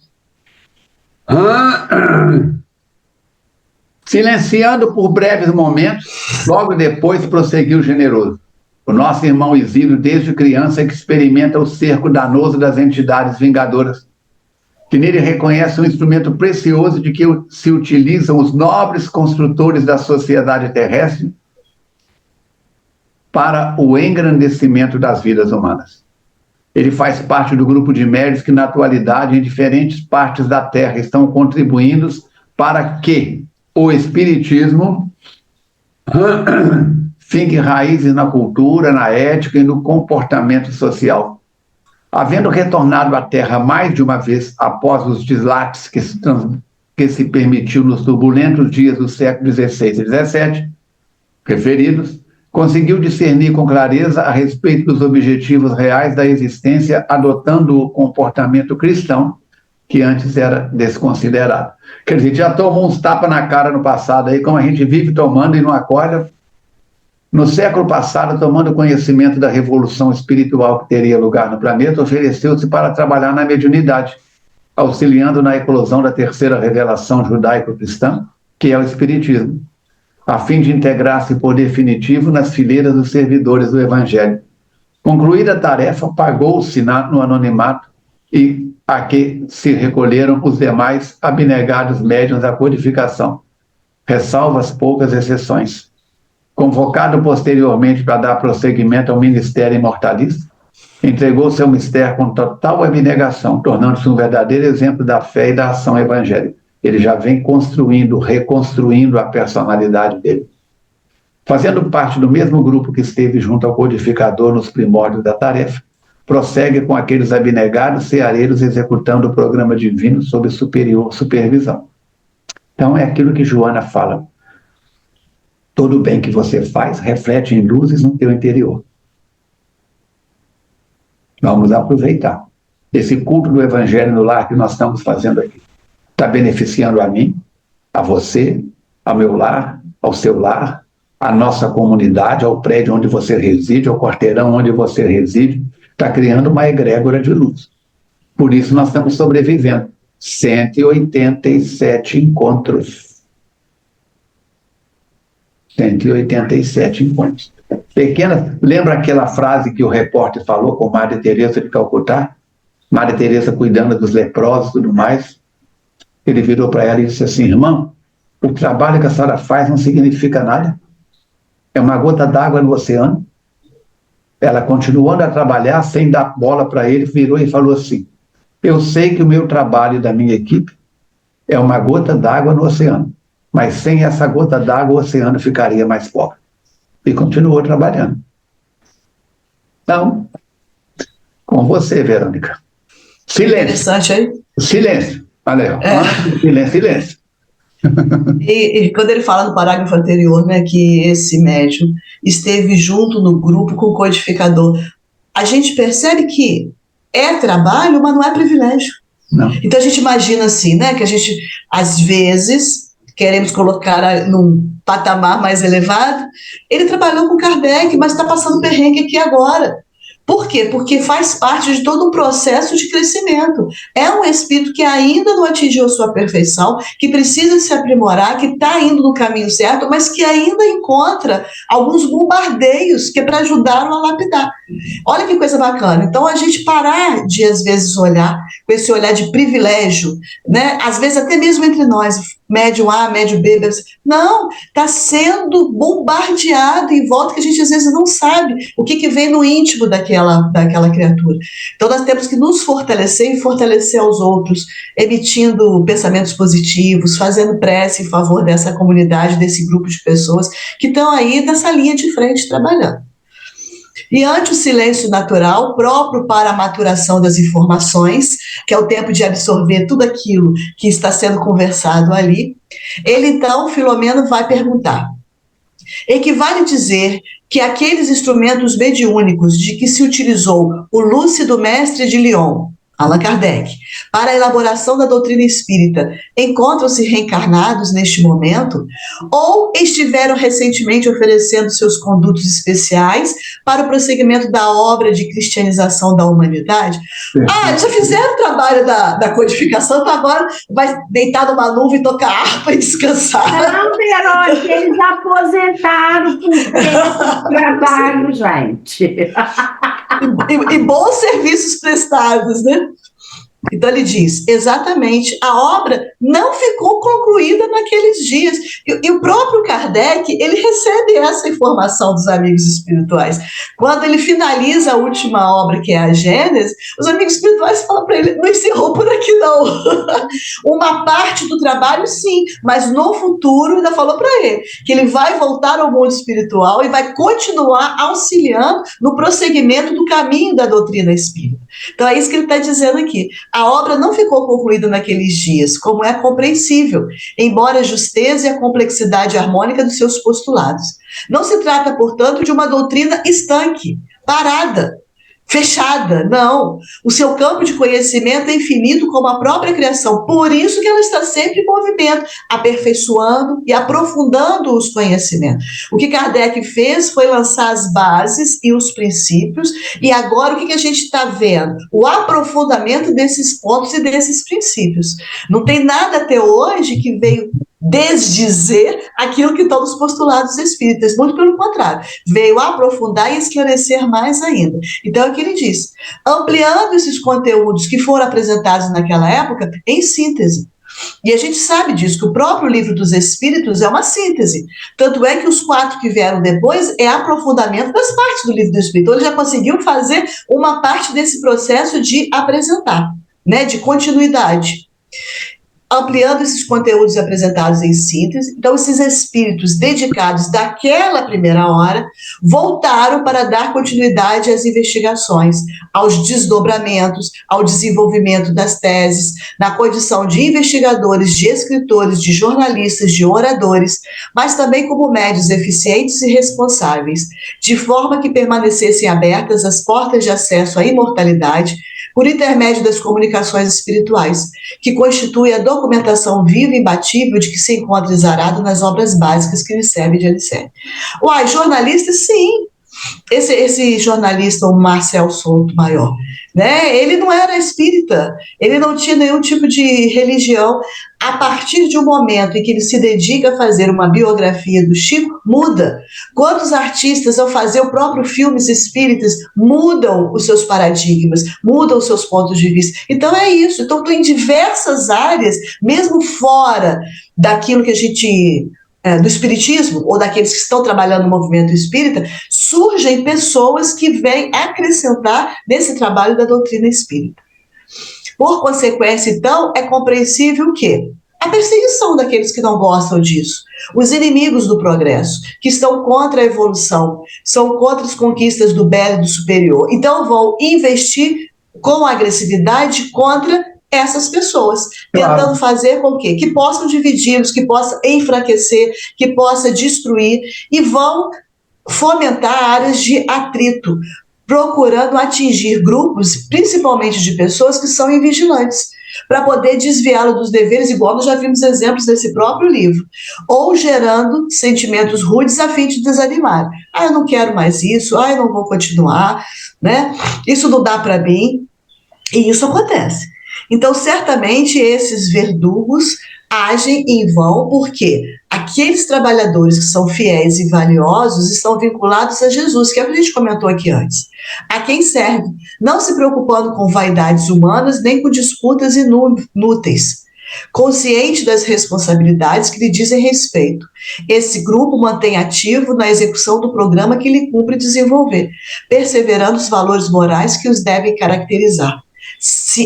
Silenciando por breves momentos, logo depois prosseguiu generoso. O nosso irmão Isílio, desde criança, que experimenta o cerco danoso das entidades vingadoras, que nele reconhece um instrumento precioso de que se utilizam os nobres construtores da sociedade terrestre para o engrandecimento das vidas humanas. Ele faz parte do grupo de médios que, na atualidade, em diferentes partes da Terra, estão contribuindo para que o Espiritismo finque raízes na cultura, na ética e no comportamento social. Havendo retornado à Terra mais de uma vez após os deslates que se permitiu nos turbulentos dias do século XVI e XVII, referidos, conseguiu discernir com clareza a respeito dos objetivos reais da existência, adotando o comportamento cristão, que antes era desconsiderado. Quer dizer, já tomou uns tapas na cara no passado, aí, como a gente vive tomando e não acorda. No século passado, tomando conhecimento da revolução espiritual que teria lugar no planeta, ofereceu-se para trabalhar na mediunidade, auxiliando na eclosão da terceira revelação judaico-cristã, que é o Espiritismo, a fim de integrar-se por definitivo nas fileiras dos servidores do Evangelho. Concluída a tarefa, pagou-se no anonimato e a que se recolheram os demais abnegados médiuns da codificação, ressalvo as poucas exceções. Convocado posteriormente para dar prosseguimento ao ministério imortalista, entregou seu mistério com total abnegação, tornando-se um verdadeiro exemplo da fé e da ação evangélica. Ele já vem construindo, reconstruindo a personalidade dele. Fazendo parte do mesmo grupo que esteve junto ao codificador nos primórdios da tarefa, prossegue com aqueles abnegados ceareiros executando o programa divino sob superior supervisão. Então é aquilo que Joana fala. Todo o bem que você faz reflete em luzes no teu interior. Vamos aproveitar. Esse culto do Evangelho no lar que nós estamos fazendo aqui está beneficiando a mim, a você, ao meu lar, ao seu lar, à nossa comunidade, ao prédio onde você reside, ao quarteirão onde você reside. Está criando uma egrégora de luz. Por isso nós estamos sobrevivendo. 187 encontros. 187 encontros. Lembra aquela frase que o repórter falou com Madre Teresa de Calcutá? Madre Teresa cuidando dos leprosos e tudo mais. Ele virou para ela e disse assim: irmão, o trabalho que a senhora faz não significa nada. É uma gota d'água no oceano. Ela, continuando a trabalhar, sem dar bola para ele, virou e falou assim: eu sei que o meu trabalho e da minha equipe é uma gota d'água no oceano, mas sem essa gota d'água o oceano ficaria mais pobre. E continuou trabalhando. Então, com você, Verônica. Silêncio. Interessante aí. Silêncio. Olha aí. Silêncio, silêncio. E quando ele fala no parágrafo anterior, né, que esse médium esteve junto no grupo com o codificador, a gente percebe que é trabalho, mas não é privilégio. Não. Então a gente imagina assim, né, que a gente, às vezes, queremos colocar num patamar mais elevado. Ele trabalhou com Kardec, mas está passando perrengue aqui agora. Por quê? Porque faz parte de todo um processo de crescimento. É um espírito que ainda não atingiu a sua perfeição, que precisa se aprimorar, que está indo no caminho certo, mas que ainda encontra alguns bombardeios que é para ajudá-lo a lapidar. Olha que coisa bacana. Então, a gente parar de, às vezes, olhar com esse olhar de privilégio, né? Às vezes, até mesmo entre nós, médium A, médium B, não, está sendo bombardeado em volta que a gente, às vezes, não sabe o que vem no íntimo daquela criatura. Então, nós temos que nos fortalecer e fortalecer aos outros, emitindo pensamentos positivos, fazendo prece em favor dessa comunidade, desse grupo de pessoas que estão aí nessa linha de frente trabalhando. E ante o silêncio natural, próprio para a maturação das informações, que é o tempo de absorver tudo aquilo que está sendo conversado ali, ele então, Filomeno, vai perguntar: equivale dizer que aqueles instrumentos mediúnicos de que se utilizou o lúcido mestre de Lyon, Allan Kardec, para a elaboração da doutrina espírita, encontram-se reencarnados neste momento, ou estiveram recentemente oferecendo seus condutos especiais para o prosseguimento da obra de cristianização da humanidade? Já fizeram o trabalho da codificação, então agora vai deitar numa nuvem, tocar harpa e descansar. Não, Verônica, eles aposentaram por tempo de trabalho, gente. E bons serviços prestados, né? Então ele diz, exatamente, a obra não ficou concluída naqueles dias. E o próprio Kardec, ele recebe essa informação dos amigos espirituais. Quando ele finaliza a última obra, que é a Gênesis, os amigos espirituais falam para ele, não encerrou por aqui não. Uma parte do trabalho, sim, mas no futuro, ainda falou para ele, que ele vai voltar ao mundo espiritual e vai continuar auxiliando no prosseguimento do caminho da doutrina espírita. Então é isso que ele está dizendo aqui. A obra não ficou concluída naqueles dias, como é compreensível, embora a justeza e a complexidade harmônica dos seus postulados. Não se trata, portanto, de uma doutrina estanque, parada, fechada, não. O seu campo de conhecimento é infinito como a própria criação, por isso que ela está sempre em movimento, aperfeiçoando e aprofundando os conhecimentos. O que Kardec fez foi lançar as bases e os princípios, e agora o que a gente está vendo? O aprofundamento desses pontos e desses princípios. Não tem nada até hoje que veio desdizer aquilo que estão nos postulados espíritas, muito pelo contrário, veio aprofundar e esclarecer mais ainda. Então é o que ele diz, ampliando esses conteúdos que foram apresentados naquela época em síntese. E a gente sabe disso, que o próprio Livro dos Espíritos é uma síntese, tanto é que os 4 que vieram depois é aprofundamento das partes do Livro dos Espíritos. Então ele já conseguiu fazer uma parte desse processo de apresentar, né, de continuidade, ampliando esses conteúdos apresentados em síntese. Então, esses espíritos dedicados daquela primeira hora voltaram para dar continuidade às investigações, aos desdobramentos, ao desenvolvimento das teses, na condição de investigadores, de escritores, de jornalistas, de oradores, mas também como médios eficientes e responsáveis, de forma que permanecessem abertas as portas de acesso à imortalidade por intermédio das comunicações espirituais, que constitui a documentação viva e imbatível de que se encontra exarado nas obras básicas que lhe serve de alicerce. Jornalista, sim. Esse jornalista, o Marcel Souto Maior, né? Ele não era espírita, ele não tinha nenhum tipo de religião. A partir de um momento em que ele se dedica a fazer uma biografia do Chico, muda. Quantos artistas, ao fazer o próprio filmes espíritas, mudam os seus paradigmas, mudam os seus pontos de vista. Então é isso. Então tem diversas áreas, mesmo fora daquilo que a gente... do espiritismo, ou daqueles que estão trabalhando no movimento espírita, surgem pessoas que vêm acrescentar nesse trabalho da doutrina espírita. Por consequência, então, é compreensível o quê? A perseguição daqueles que não gostam disso. Os inimigos do progresso, que estão contra a evolução, são contra as conquistas do belo e do superior. Então vão investir com agressividade contra essas pessoas, Claro. tentando fazer com que possam dividir-os, que possam enfraquecer, que possa destruir, e vão fomentar áreas de atrito, procurando atingir grupos, principalmente de pessoas que são invigilantes, para poder desviá-lo dos deveres, igual nós já vimos exemplos nesse próprio livro, ou gerando sentimentos rudes a fim de desanimar. Eu não quero mais isso, eu não vou continuar, né? Isso não dá para mim, e isso acontece. Então, certamente, esses verdugos agem em vão, porque aqueles trabalhadores que são fiéis e valiosos estão vinculados a Jesus, que é o que a gente comentou aqui antes. A quem serve, não se preocupando com vaidades humanas, nem com disputas inúteis, consciente das responsabilidades que lhe dizem respeito. Esse grupo mantém ativo na execução do programa que lhe cumpre desenvolver, perseverando os valores morais que os devem caracterizar,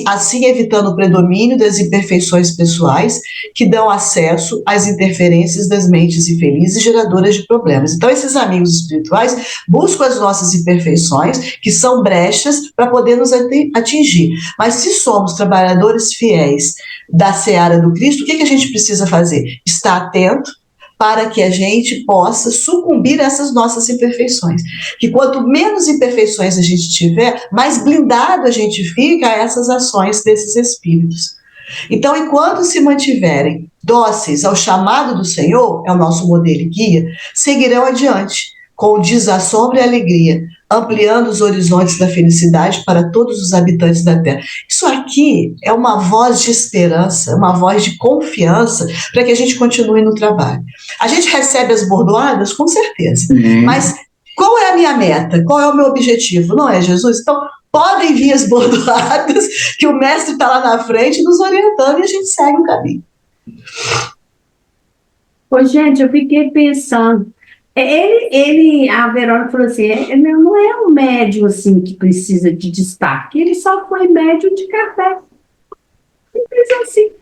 assim evitando o predomínio das imperfeições pessoais que dão acesso às interferências das mentes infelizes geradoras de problemas. Então, esses amigos espirituais buscam as nossas imperfeições, que são brechas para poder nos atingir. Mas se somos trabalhadores fiéis da seara do Cristo, o que a gente precisa fazer? Estar atento para que a gente possa sucumbir a essas nossas imperfeições. Que quanto menos imperfeições a gente tiver, mais blindado a gente fica a essas ações desses espíritos. Então, enquanto se mantiverem dóceis ao chamado do Senhor, é o nosso modelo e guia, seguirão adiante, com desassombro e alegria, ampliando os horizontes da felicidade para todos os habitantes da Terra. Isso aqui é uma voz de esperança, uma voz de confiança para que a gente continue no trabalho. A gente recebe as bordoadas, com certeza, mas qual é a minha meta? Qual é o meu objetivo? Não é Jesus? Então, podem vir as bordoadas, que o mestre está lá na frente nos orientando e a gente segue o caminho. Ô, gente, eu fiquei pensando. A Verônica falou assim, não é um médium assim que precisa de destaque, ele só foi médium de Kardec. Simples assim.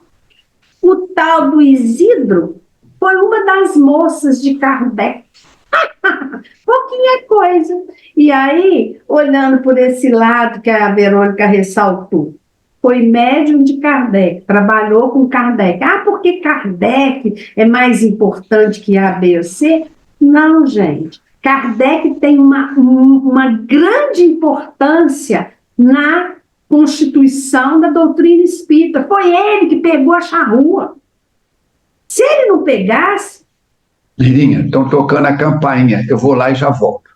O tal do Isidro foi uma das moças de Kardec. Pouquinha coisa. E aí, olhando por esse lado que a Verônica ressaltou, foi médium de Kardec, trabalhou com Kardec. Porque Kardec é mais importante que A, B ou C? Não, gente. Kardec tem uma grande importância na constituição da doutrina espírita. Foi ele que pegou a charrua. Se ele não pegasse... Lirinha, estão tocando a campainha. Eu vou lá e já volto.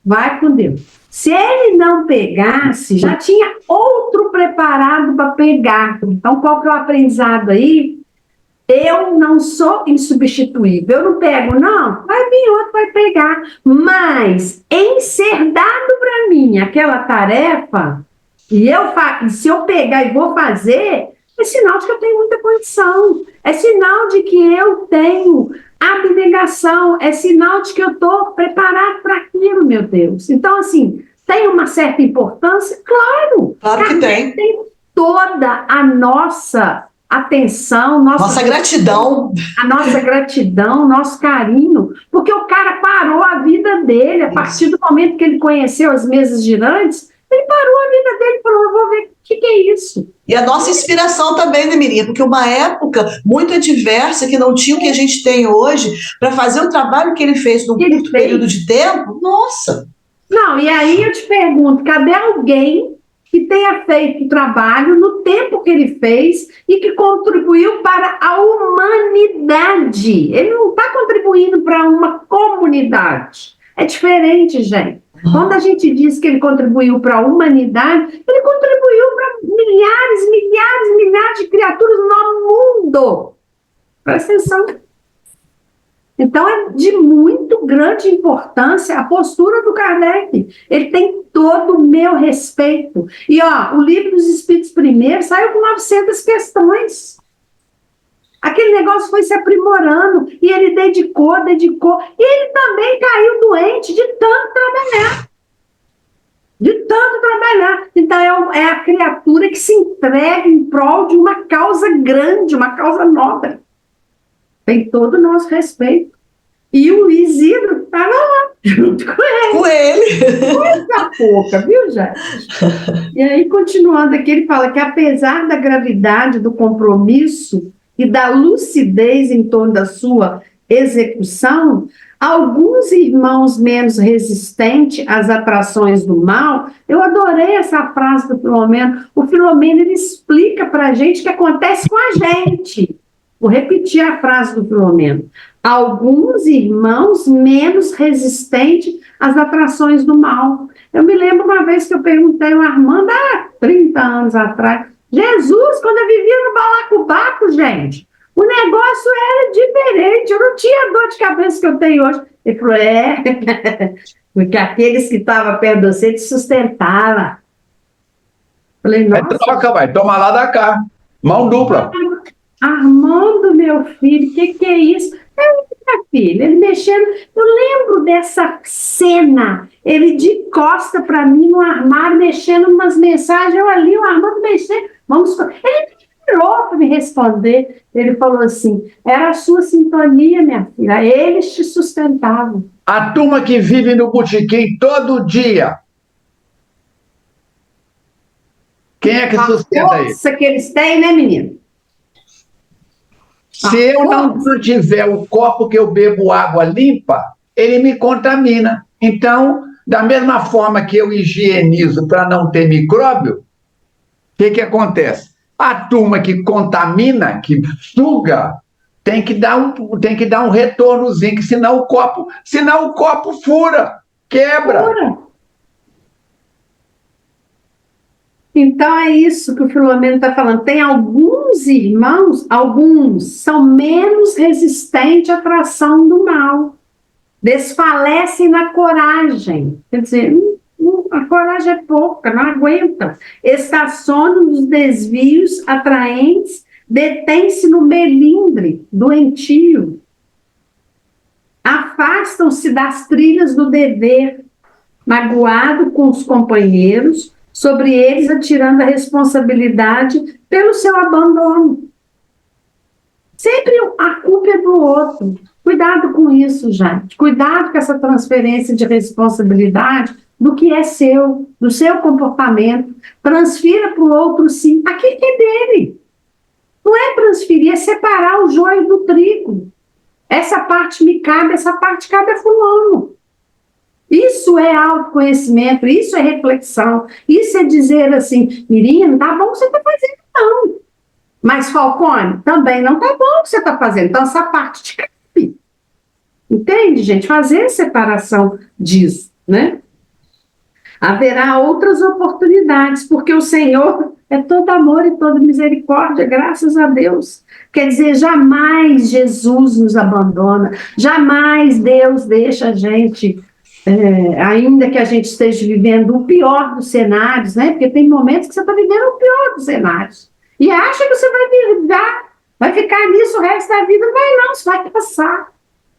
Vai com Deus. Se ele não pegasse, já tinha outro preparado para pegar. Então, qual que é o aprendizado aí? Eu não sou insubstituível, eu não pego, não, vai vir outro, vai pegar. Mas, em ser dado para mim aquela tarefa, se eu pegar e vou fazer, é sinal de que eu tenho muita condição, é sinal de que eu tenho abnegação, é sinal de que eu estou preparado para aquilo, meu Deus. Então, assim, tem uma certa importância? Claro! Claro que tem. Tem toda a nossa atenção, nossa gratidão. A nossa gratidão, nosso carinho, porque o cara parou a vida dele, a partir do momento que ele conheceu as mesas girantes, ele parou a vida dele e falou, eu vou ver o que é isso. E a nossa inspiração também, né, Mirinha? Porque uma época muito adversa, que não tinha o que a gente tem hoje, para fazer o trabalho que ele fez num curto período de tempo, nossa! Não, e aí eu te pergunto, cadê alguém que tenha feito o trabalho no tempo que ele fez e que contribuiu para a humanidade? Ele não está contribuindo para uma comunidade. É diferente, gente. Quando a gente diz que ele contribuiu para a humanidade, ele contribuiu para milhares de criaturas no mundo. Presta atenção. Então, é de muito grande importância a postura do Kardec. Ele tem todo o meu respeito. E, o Livro dos Espíritos primeiro saiu com 900 questões. Aquele negócio foi se aprimorando. E ele dedicou. E ele também caiu doente de tanto trabalhar. Então, é a criatura que se entrega em prol de uma causa grande, uma causa nobre. Tem todo o nosso respeito. E o Isidro estava lá, junto com ele. pouca, viu, gente? E aí, continuando aqui, ele fala que apesar da gravidade do compromisso e da lucidez em torno da sua execução, alguns irmãos menos resistentes às atrações do mal, eu adorei essa frase do Filomeno. O Filomeno, ele explica para a gente o que acontece com a gente. Vou repetir a frase do Filomeno. Alguns irmãos menos resistentes às atrações do mal. Eu me lembro uma vez que eu perguntei ao Armando, há 30 anos atrás, Jesus, quando eu vivia no balacobaco, gente, o negócio era diferente, eu não tinha dor de cabeça que eu tenho hoje. Ele falou, porque aqueles que estavam perto de você te sustentavam. Falei, nossa. Troca, vai, toma lá da cá. Mão dupla. Armando, meu filho, o que é isso? Minha filha, ele mexendo. Eu lembro dessa cena, ele de costa para mim no armário, mexendo umas mensagens. Eu ali, o Armando mexendo. Ele virou para me responder. Ele falou assim: era a sua sintonia, minha filha, eles te sustentavam. A turma que vive no botequim todo dia. Quem é que sustenta ele? Força que eles têm, né, menino? Se eu não tiver o copo que eu bebo água limpa, ele me contamina. Então, da mesma forma que eu higienizo para não ter micróbio, o que acontece? A turma que contamina, que suga, tem que dar um retornozinho, que senão o copo fura, quebra. Fura. Então, é isso que o Filomeno está falando. Tem alguns irmãos, alguns são menos resistentes à atração do mal. Desfalecem na coragem. Quer dizer, a coragem é pouca, não aguentam. Estacionam nos desvios atraentes, detêm-se no melindre doentio. Afastam-se das trilhas do dever, magoado com os companheiros, sobre eles atirando a responsabilidade pelo seu abandono. Sempre a culpa é do outro. Cuidado com isso, gente. Cuidado com essa transferência de responsabilidade do que é seu, do seu comportamento. Transfira para o outro, sim. Aquilo que é dele. Não é transferir, é separar o joio do trigo. Essa parte me cabe, essa parte cabe a fulano. Isso é autoconhecimento, isso é reflexão, isso é dizer assim, Mirinha, tá bom o que você está fazendo, não. Mas, Falcone, também não tá bom o que você está fazendo. Então, essa parte te cabe. Entende, gente? Fazer a separação disso, né? Haverá outras oportunidades, porque o Senhor é todo amor e toda misericórdia, graças a Deus. Quer dizer, jamais Jesus nos abandona, jamais Deus deixa a gente... ainda que a gente esteja vivendo o pior dos cenários, né? Porque tem momentos que você está vivendo o pior dos cenários. E acha que você vai ficar nisso o resto da vida. Não vai não, isso vai passar.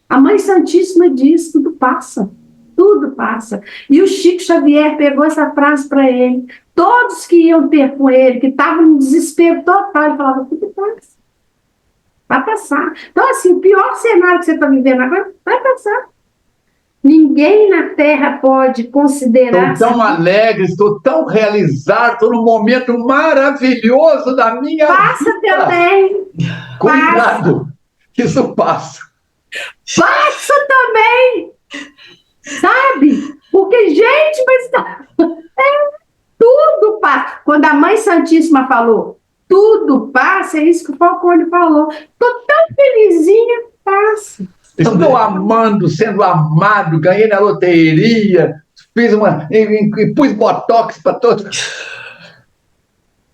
A Mãe Santíssima diz, tudo passa. Tudo passa. E o Chico Xavier pegou essa frase para ele. Todos que iam ter com ele, que estavam em desespero total, ele falava, tudo passa. Vai passar. Então, assim, o pior cenário que você está vivendo agora, vai passar. Ninguém na Terra pode considerar... Estou tão alegre, estou tão realizado, estou num momento maravilhoso da minha Passa vida. também. Cuidado, isso passa. Passa também. Sabe? Porque, gente, mas tudo passa. Quando a Mãe Santíssima falou, tudo passa, é isso que o Falcone falou. Estou tão felizinha, passa. Estou amando, sendo amado, ganhei na loteria, pus botox para todos.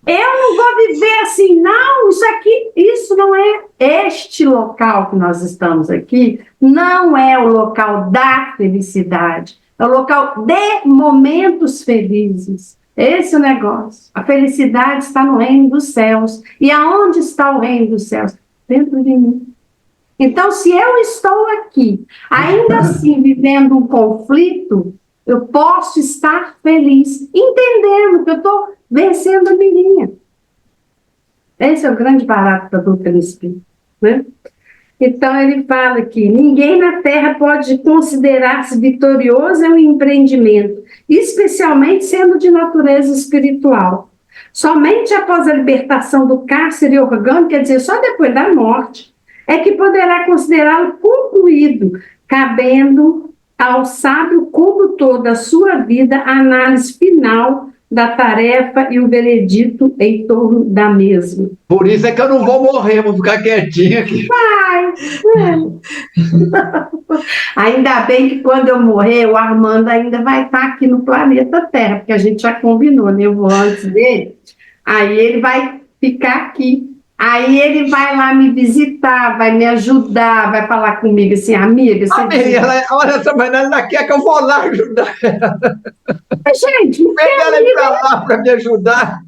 Eu não vou viver assim, não, isso não é este local que nós estamos aqui, não é o local da felicidade, é o local de momentos felizes. Esse é o negócio. A felicidade está no reino dos céus. E aonde está o reino dos céus? Dentro de mim. Então, se eu estou aqui, ainda assim vivendo um conflito, eu posso estar feliz, entendendo que eu estou vencendo a Mirinha. Esse é o grande barato da doutrina espírita, né? Então, ele fala que ninguém na Terra pode considerar-se vitorioso em um empreendimento, especialmente sendo de natureza espiritual. Somente após a libertação do cárcere orgânico, quer dizer, só depois da morte, é que poderá considerá-lo concluído, cabendo ao sábio condutor da sua vida a análise final da tarefa e o veredito em torno da mesma. Por isso é que eu não vou morrer, vou ficar quietinho aqui. Ainda bem que quando eu morrer, o Armando ainda vai estar aqui no planeta Terra, porque a gente já combinou, né? Eu vou antes dele, aí ele vai ficar aqui. Aí ele vai lá me visitar, vai me ajudar, vai falar comigo assim, amiga... Olha essa menina, ela quer que eu vou lá ajudar. Gente, vem ela ir para lá para me ajudar.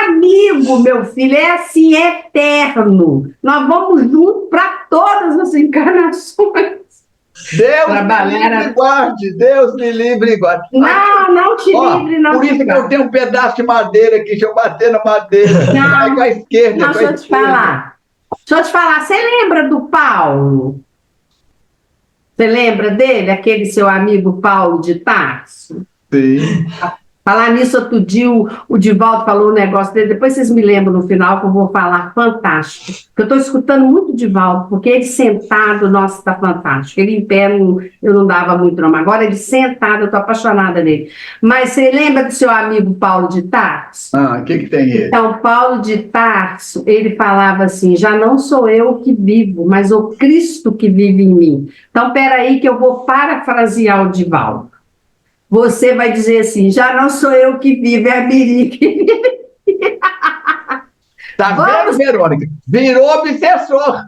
Amigo, meu filho, é assim, é eterno. Nós vamos juntos para todas as encarnações. Deus me livre e guarde, Deus me livre e guarde. Não te livre, não. Por isso que eu tenho um pedaço de madeira aqui, deixa eu bater na madeira. Vai com a esquerda. Não, deixa eu te falar. Você lembra do Paulo? Você lembra dele, aquele seu amigo Paulo de Tarso? Sim. Falar nisso, outro dia o Divaldo falou um negócio dele, depois vocês me lembram no final que eu vou falar, fantástico. Eu estou escutando muito o Divaldo, porque ele sentado, nossa, está fantástico. Ele em pé, eu não dava muito não, mas agora ele sentado, eu estou apaixonada nele. Mas você lembra do seu amigo Paulo de Tarso? O que tem ele? Então, Paulo de Tarso, ele falava assim, já não sou eu que vivo, mas o Cristo que vive em mim. Então, peraí que eu vou parafrasear o Divaldo. Você vai dizer assim, já não sou eu que vivo, é a Miri que vive. Tá vendo, Verônica? Virou obsessor.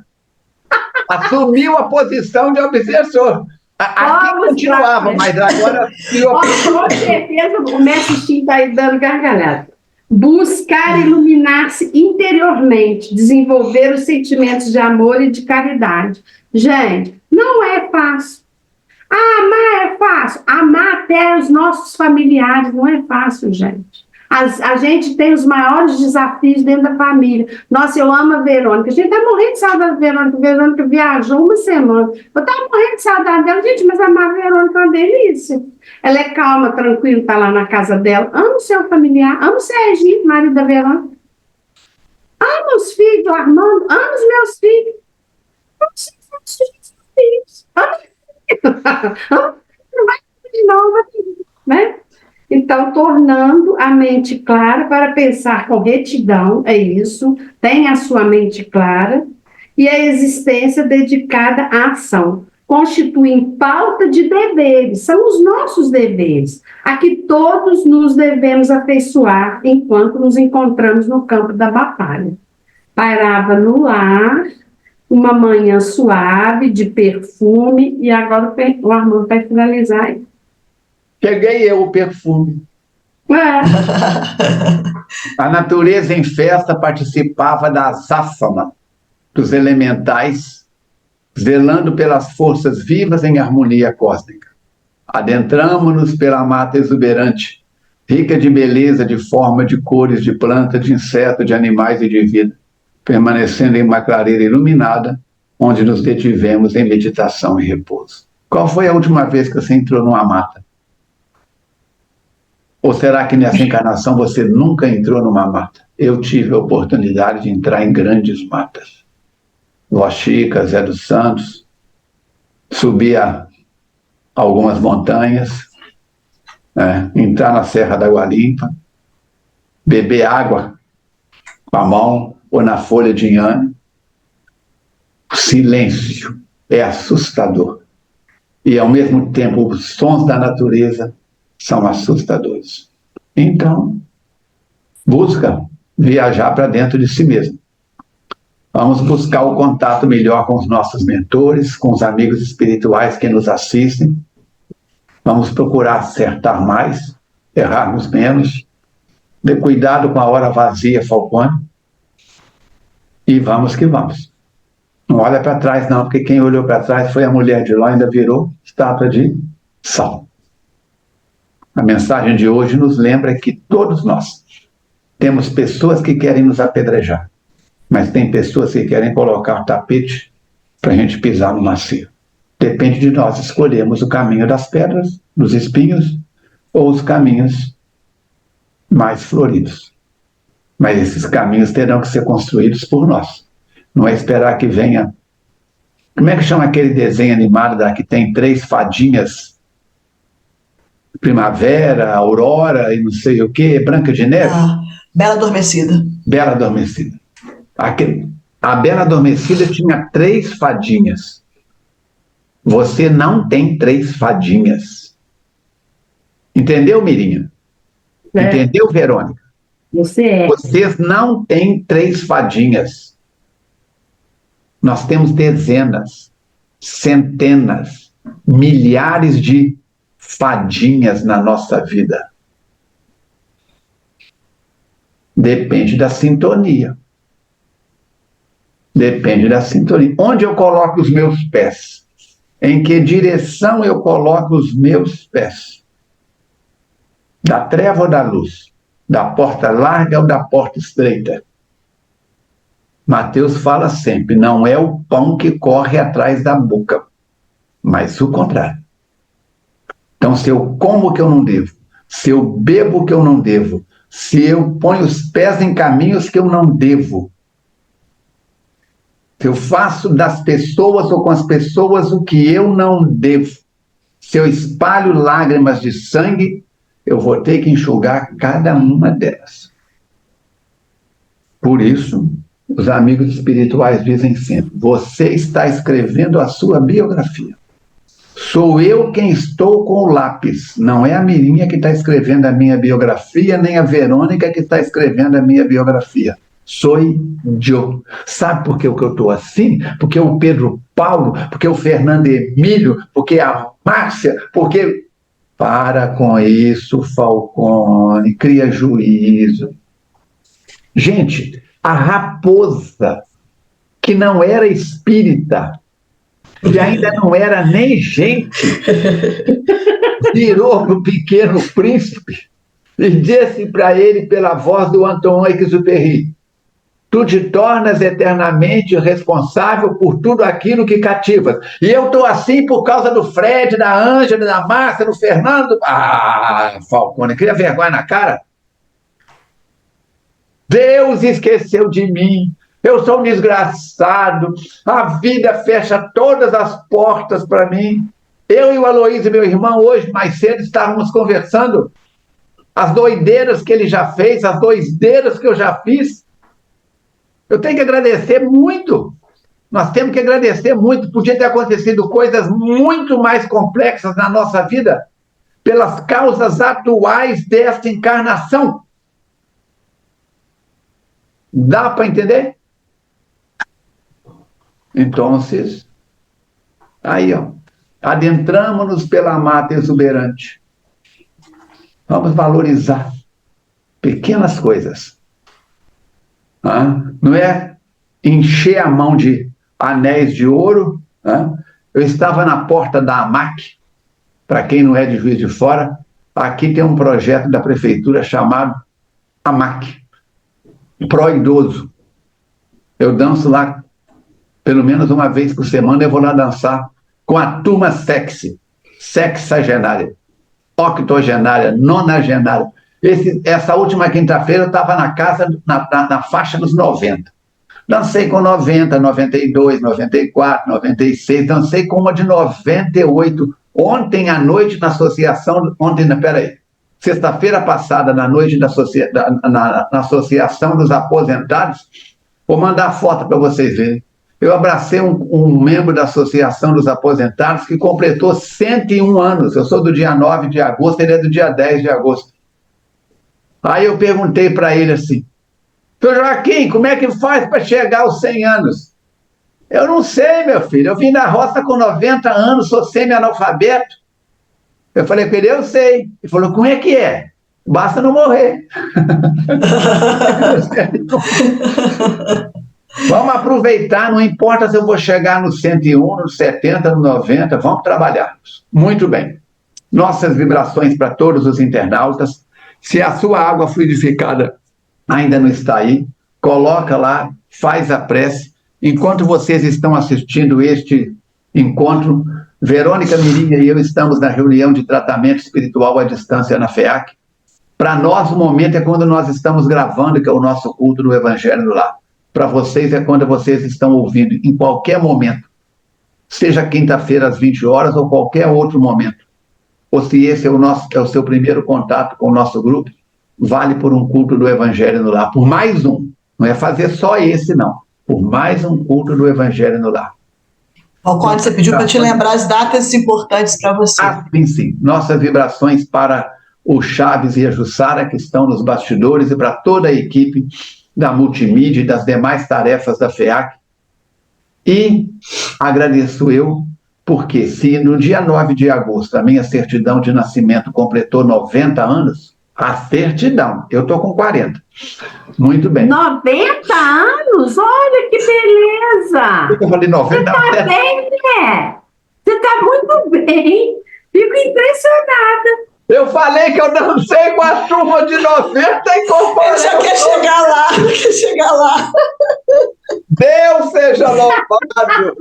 Assumiu a posição de obsessor. Aqui continuava, mas agora... Com certeza, o mestre Stim está aí dando gargalhada. Buscar iluminar-se interiormente, desenvolver os sentimentos de amor e de caridade. Gente, não é fácil. Amar é fácil. Amar até os nossos familiares não é fácil, gente. A gente tem os maiores desafios dentro da família. Nossa, eu amo a Verônica. A gente está morrendo de saudade da Verônica. A Verônica viajou uma semana. Eu estava morrendo de saudade dela. Gente, mas amar a Verônica é uma delícia. Ela é calma, tranquila, está lá na casa dela. Ama o seu familiar. Ama o Serginho, marido da Verônica. Ama os filhos do Armando. Ama os meus filhos. Ama os seus filhos. Não vai de novo, né? Então, tornando a mente clara para pensar com retidão, é isso, tenha a sua mente clara, e a existência dedicada à ação. Constituem pauta de deveres, são os nossos deveres, a que todos nos devemos afeiçoar enquanto nos encontramos no campo da batalha. Pairava no lar, uma manhã suave, de perfume, e agora o Armando vai finalizar aí. Peguei eu o perfume. A natureza em festa participava da azáfama dos elementais, zelando pelas forças vivas em harmonia cósmica. Adentramo-nos pela mata exuberante, rica de beleza, de forma, de cores, de planta, de inseto, de animais e de vida, permanecendo em uma clareira iluminada, onde nos detivemos em meditação e repouso. Qual foi a última vez que você entrou numa mata? Ou será que nessa encarnação você nunca entrou numa mata? Eu tive a oportunidade de entrar em grandes matas. Boa Chica, Zé dos Santos, subir a algumas montanhas, entrar na Serra da Água Limpa, beber água com a mão ou na folha de inhame. O silêncio é assustador. E, ao mesmo tempo, os sons da natureza são assustadores. Então, busca viajar para dentro de si mesmo. Vamos buscar o contato melhor com os nossos mentores, com os amigos espirituais que nos assistem. Vamos procurar acertar mais, errarmos menos. Dê cuidado com a hora vazia, Falcone. E vamos que vamos. Não olha para trás, não, porque quem olhou para trás foi a mulher de lá, ainda virou estátua de sal. A mensagem de hoje nos lembra que todos nós temos pessoas que querem nos apedrejar. Mas tem pessoas que querem colocar o tapete para a gente pisar no macio. Depende de nós escolhermos o caminho das pedras, dos espinhos, ou os caminhos mais floridos. Mas esses caminhos terão que ser construídos por nós. Não é esperar que venha... Como é que chama aquele desenho animado que tem 3 fadinhas? Primavera, Aurora e não sei o quê, Branca de Neve? Bela Adormecida. Bela Adormecida. A Bela Adormecida tinha 3 fadinhas. Você não tem 3 fadinhas. Entendeu, Mirinha? Entendeu, Verônica? Vocês não têm 3 fadinhas. Nós temos dezenas, centenas, milhares de fadinhas na nossa vida. Depende da sintonia. Depende da sintonia. Onde eu coloco os meus pés? Em que direção eu coloco os meus pés? Da treva ou da luz? Da porta larga ou da porta estreita? Mateus fala sempre, não é o pão que corre atrás da boca, mas o contrário. Então, se eu como o que eu não devo, se eu bebo o que eu não devo, se eu ponho os pés em caminhos que eu não devo, se eu faço das pessoas ou com as pessoas o que eu não devo, se eu espalho lágrimas de sangue, eu vou ter que enxugar cada uma delas. Por isso, os amigos espirituais dizem sempre, você está escrevendo a sua biografia. Sou eu quem estou com o lápis, não é a Mirinha que está escrevendo a minha biografia, nem a Verônica que está escrevendo a minha biografia. Sou eu. Sabe por que eu estou assim? Porque o Pedro Paulo, porque o Fernando Emílio, porque a Márcia, porque... Para com isso, Falcone, cria juízo. Gente, a raposa, que não era espírita, e ainda não era nem gente, virou para o Pequeno Príncipe e disse para ele, pela voz do Antoine Exupéry, tu te tornas eternamente responsável por tudo aquilo que cativas. E eu estou assim por causa do Fred, da Ângela, da Márcia, do Fernando. Falcone, cria vergonha na cara. Deus esqueceu de mim. Eu sou um desgraçado. A vida fecha todas as portas para mim. Eu e o Aloysio, meu irmão, hoje, mais cedo, estávamos conversando. As doideiras que ele já fez, as doideiras que eu já fiz. Eu tenho que agradecer muito. Nós temos que agradecer muito. Podia ter acontecido coisas muito mais complexas na nossa vida pelas causas atuais desta encarnação. Dá para entender? Então, aí, ó, adentramos-nos pela mata exuberante. Vamos valorizar pequenas coisas. Não é encher a mão de anéis de ouro. Eu estava na porta da AMAC, para quem não é de Juiz de Fora, aqui tem um projeto da prefeitura chamado AMAC, pró-idoso. Eu danço lá, pelo menos uma vez por semana, eu vou lá dançar com a turma sexagenária, octogenária, nonagenária. Essa última quinta-feira eu estava na casa, na faixa dos 90. Dancei com 90, 92, 94, 96, dancei com uma de 98. Ontem à noite na associação... Sexta-feira passada, na noite na Associação dos Aposentados, vou mandar foto para vocês verem. Eu abracei um membro da Associação dos Aposentados que completou 101 anos. Eu sou do dia 9 de agosto, ele é do dia 10 de agosto. Aí eu perguntei para ele assim, seu Joaquim, como é que faz para chegar aos 100 anos? Eu não sei, meu filho, eu vim da roça com 90 anos, sou semi-analfabeto. Eu falei com ele, eu sei. Ele falou, como é que é? Basta não morrer. Vamos aproveitar, não importa se eu vou chegar no 101, no 70, no 90, vamos trabalhar. Muito bem. Nossas vibrações para todos os internautas. Se a sua água fluidificada ainda não está aí, coloca lá faz a prece. Enquanto vocês estão assistindo este encontro, Verônica Mirim e eu estamos na reunião de tratamento espiritual à distância na FEAC. Para nós, o momento é quando nós estamos gravando, que é o nosso culto do Evangelho no Lar. Para vocês é quando vocês estão ouvindo, em qualquer momento. Seja quinta-feira às 20 horas ou qualquer outro momento. Ou se esse é o seu primeiro contato com o nosso grupo, vale por um culto do Evangelho no Lar. Por mais um. Não é fazer só esse, não. Por mais um culto do Evangelho no Lar. Falcone, você pediu para te lembrar as datas importantes para você. Sim. Nossas vibrações para o Chaves e a Jussara, que estão nos bastidores, e para toda a equipe da multimídia e das demais tarefas da FEAC. E agradeço eu, porque se no dia 9 de agosto a minha certidão de nascimento completou 90 anos, a certidão, eu estou com 40. Muito bem. 90 anos? Olha que beleza! Eu falei 90 anos. Você está bem, né? Você está muito bem. Fico impressionada. Eu falei que eu dancei com a turma de 90 e comparei. Ele já quer chegar lá. Deus seja louvado.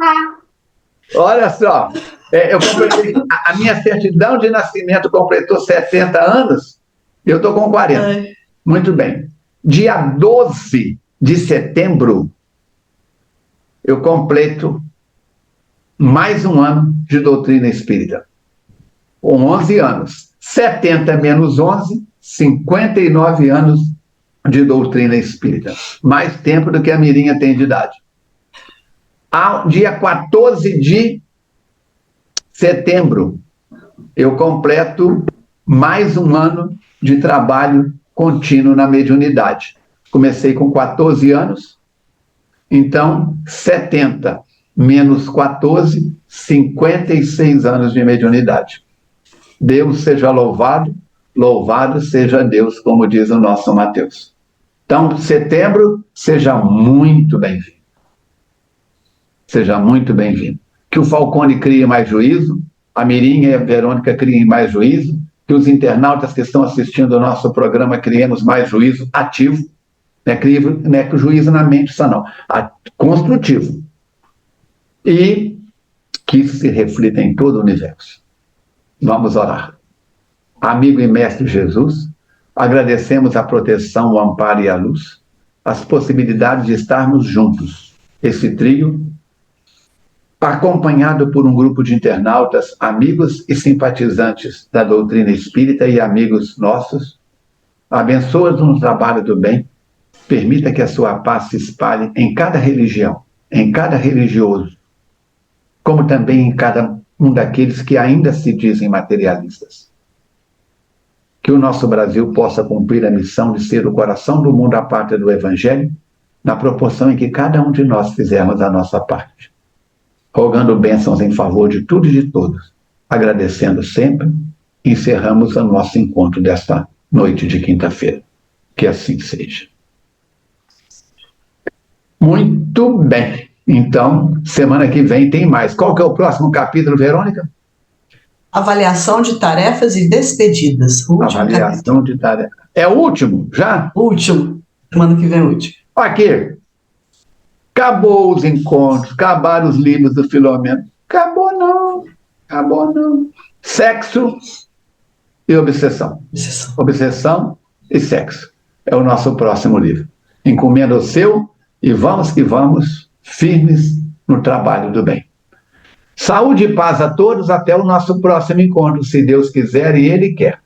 Olha só, eu completei, a minha certidão de nascimento completou 70 anos, eu estou com 40. Muito bem. Dia 12 de setembro, eu completo mais um ano de doutrina espírita. Com 11 anos. 70 menos 11, 59 anos de doutrina espírita. Mais tempo do que a Mirinha tem de idade. Dia 14 de setembro, eu completo mais um ano de trabalho contínuo na mediunidade. Comecei com 14 anos, então 70 menos 14, 56 anos de mediunidade. Deus seja louvado, louvado seja Deus, como diz o nosso Mateus. Então, setembro, seja muito bem-vindo. Seja muito bem-vindo. Que o Falcone crie mais juízo, a Mirinha e a Verônica criem mais juízo, que os internautas que estão assistindo ao nosso programa criemos mais juízo ativo, não é juízo na mente só não, construtivo. E que isso se reflita em todo o universo. Vamos orar. Amigo e mestre Jesus, agradecemos a proteção, o amparo e a luz, as possibilidades de estarmos juntos. Esse trio, acompanhado por um grupo de internautas, amigos e simpatizantes da doutrina espírita e amigos nossos, abençoa-nos no trabalho do bem, permita que a sua paz se espalhe em cada religião, em cada religioso, como também em cada um daqueles que ainda se dizem materialistas. Que o nosso Brasil possa cumprir a missão de ser o coração do mundo à pátria do Evangelho, na proporção em que cada um de nós fizermos a nossa parte. Rogando bênçãos em favor de tudo e de todos, agradecendo sempre, encerramos o nosso encontro desta noite de quinta-feira. Que assim seja. Muito bem. Então, semana que vem tem mais. Qual que é o próximo capítulo, Verônica? Avaliação de tarefas e despedidas. Avaliação de tarefas. É o último, já? Último. Semana que vem, último. Aqui. Acabou os encontros, acabaram os livros do Filomeno. Acabou não. Sexo e obsessão. Obsessão e sexo. É o nosso próximo livro. Encomenda o seu e vamos que vamos, firmes no trabalho do bem. Saúde e paz a todos, até o nosso próximo encontro, se Deus quiser e Ele quer.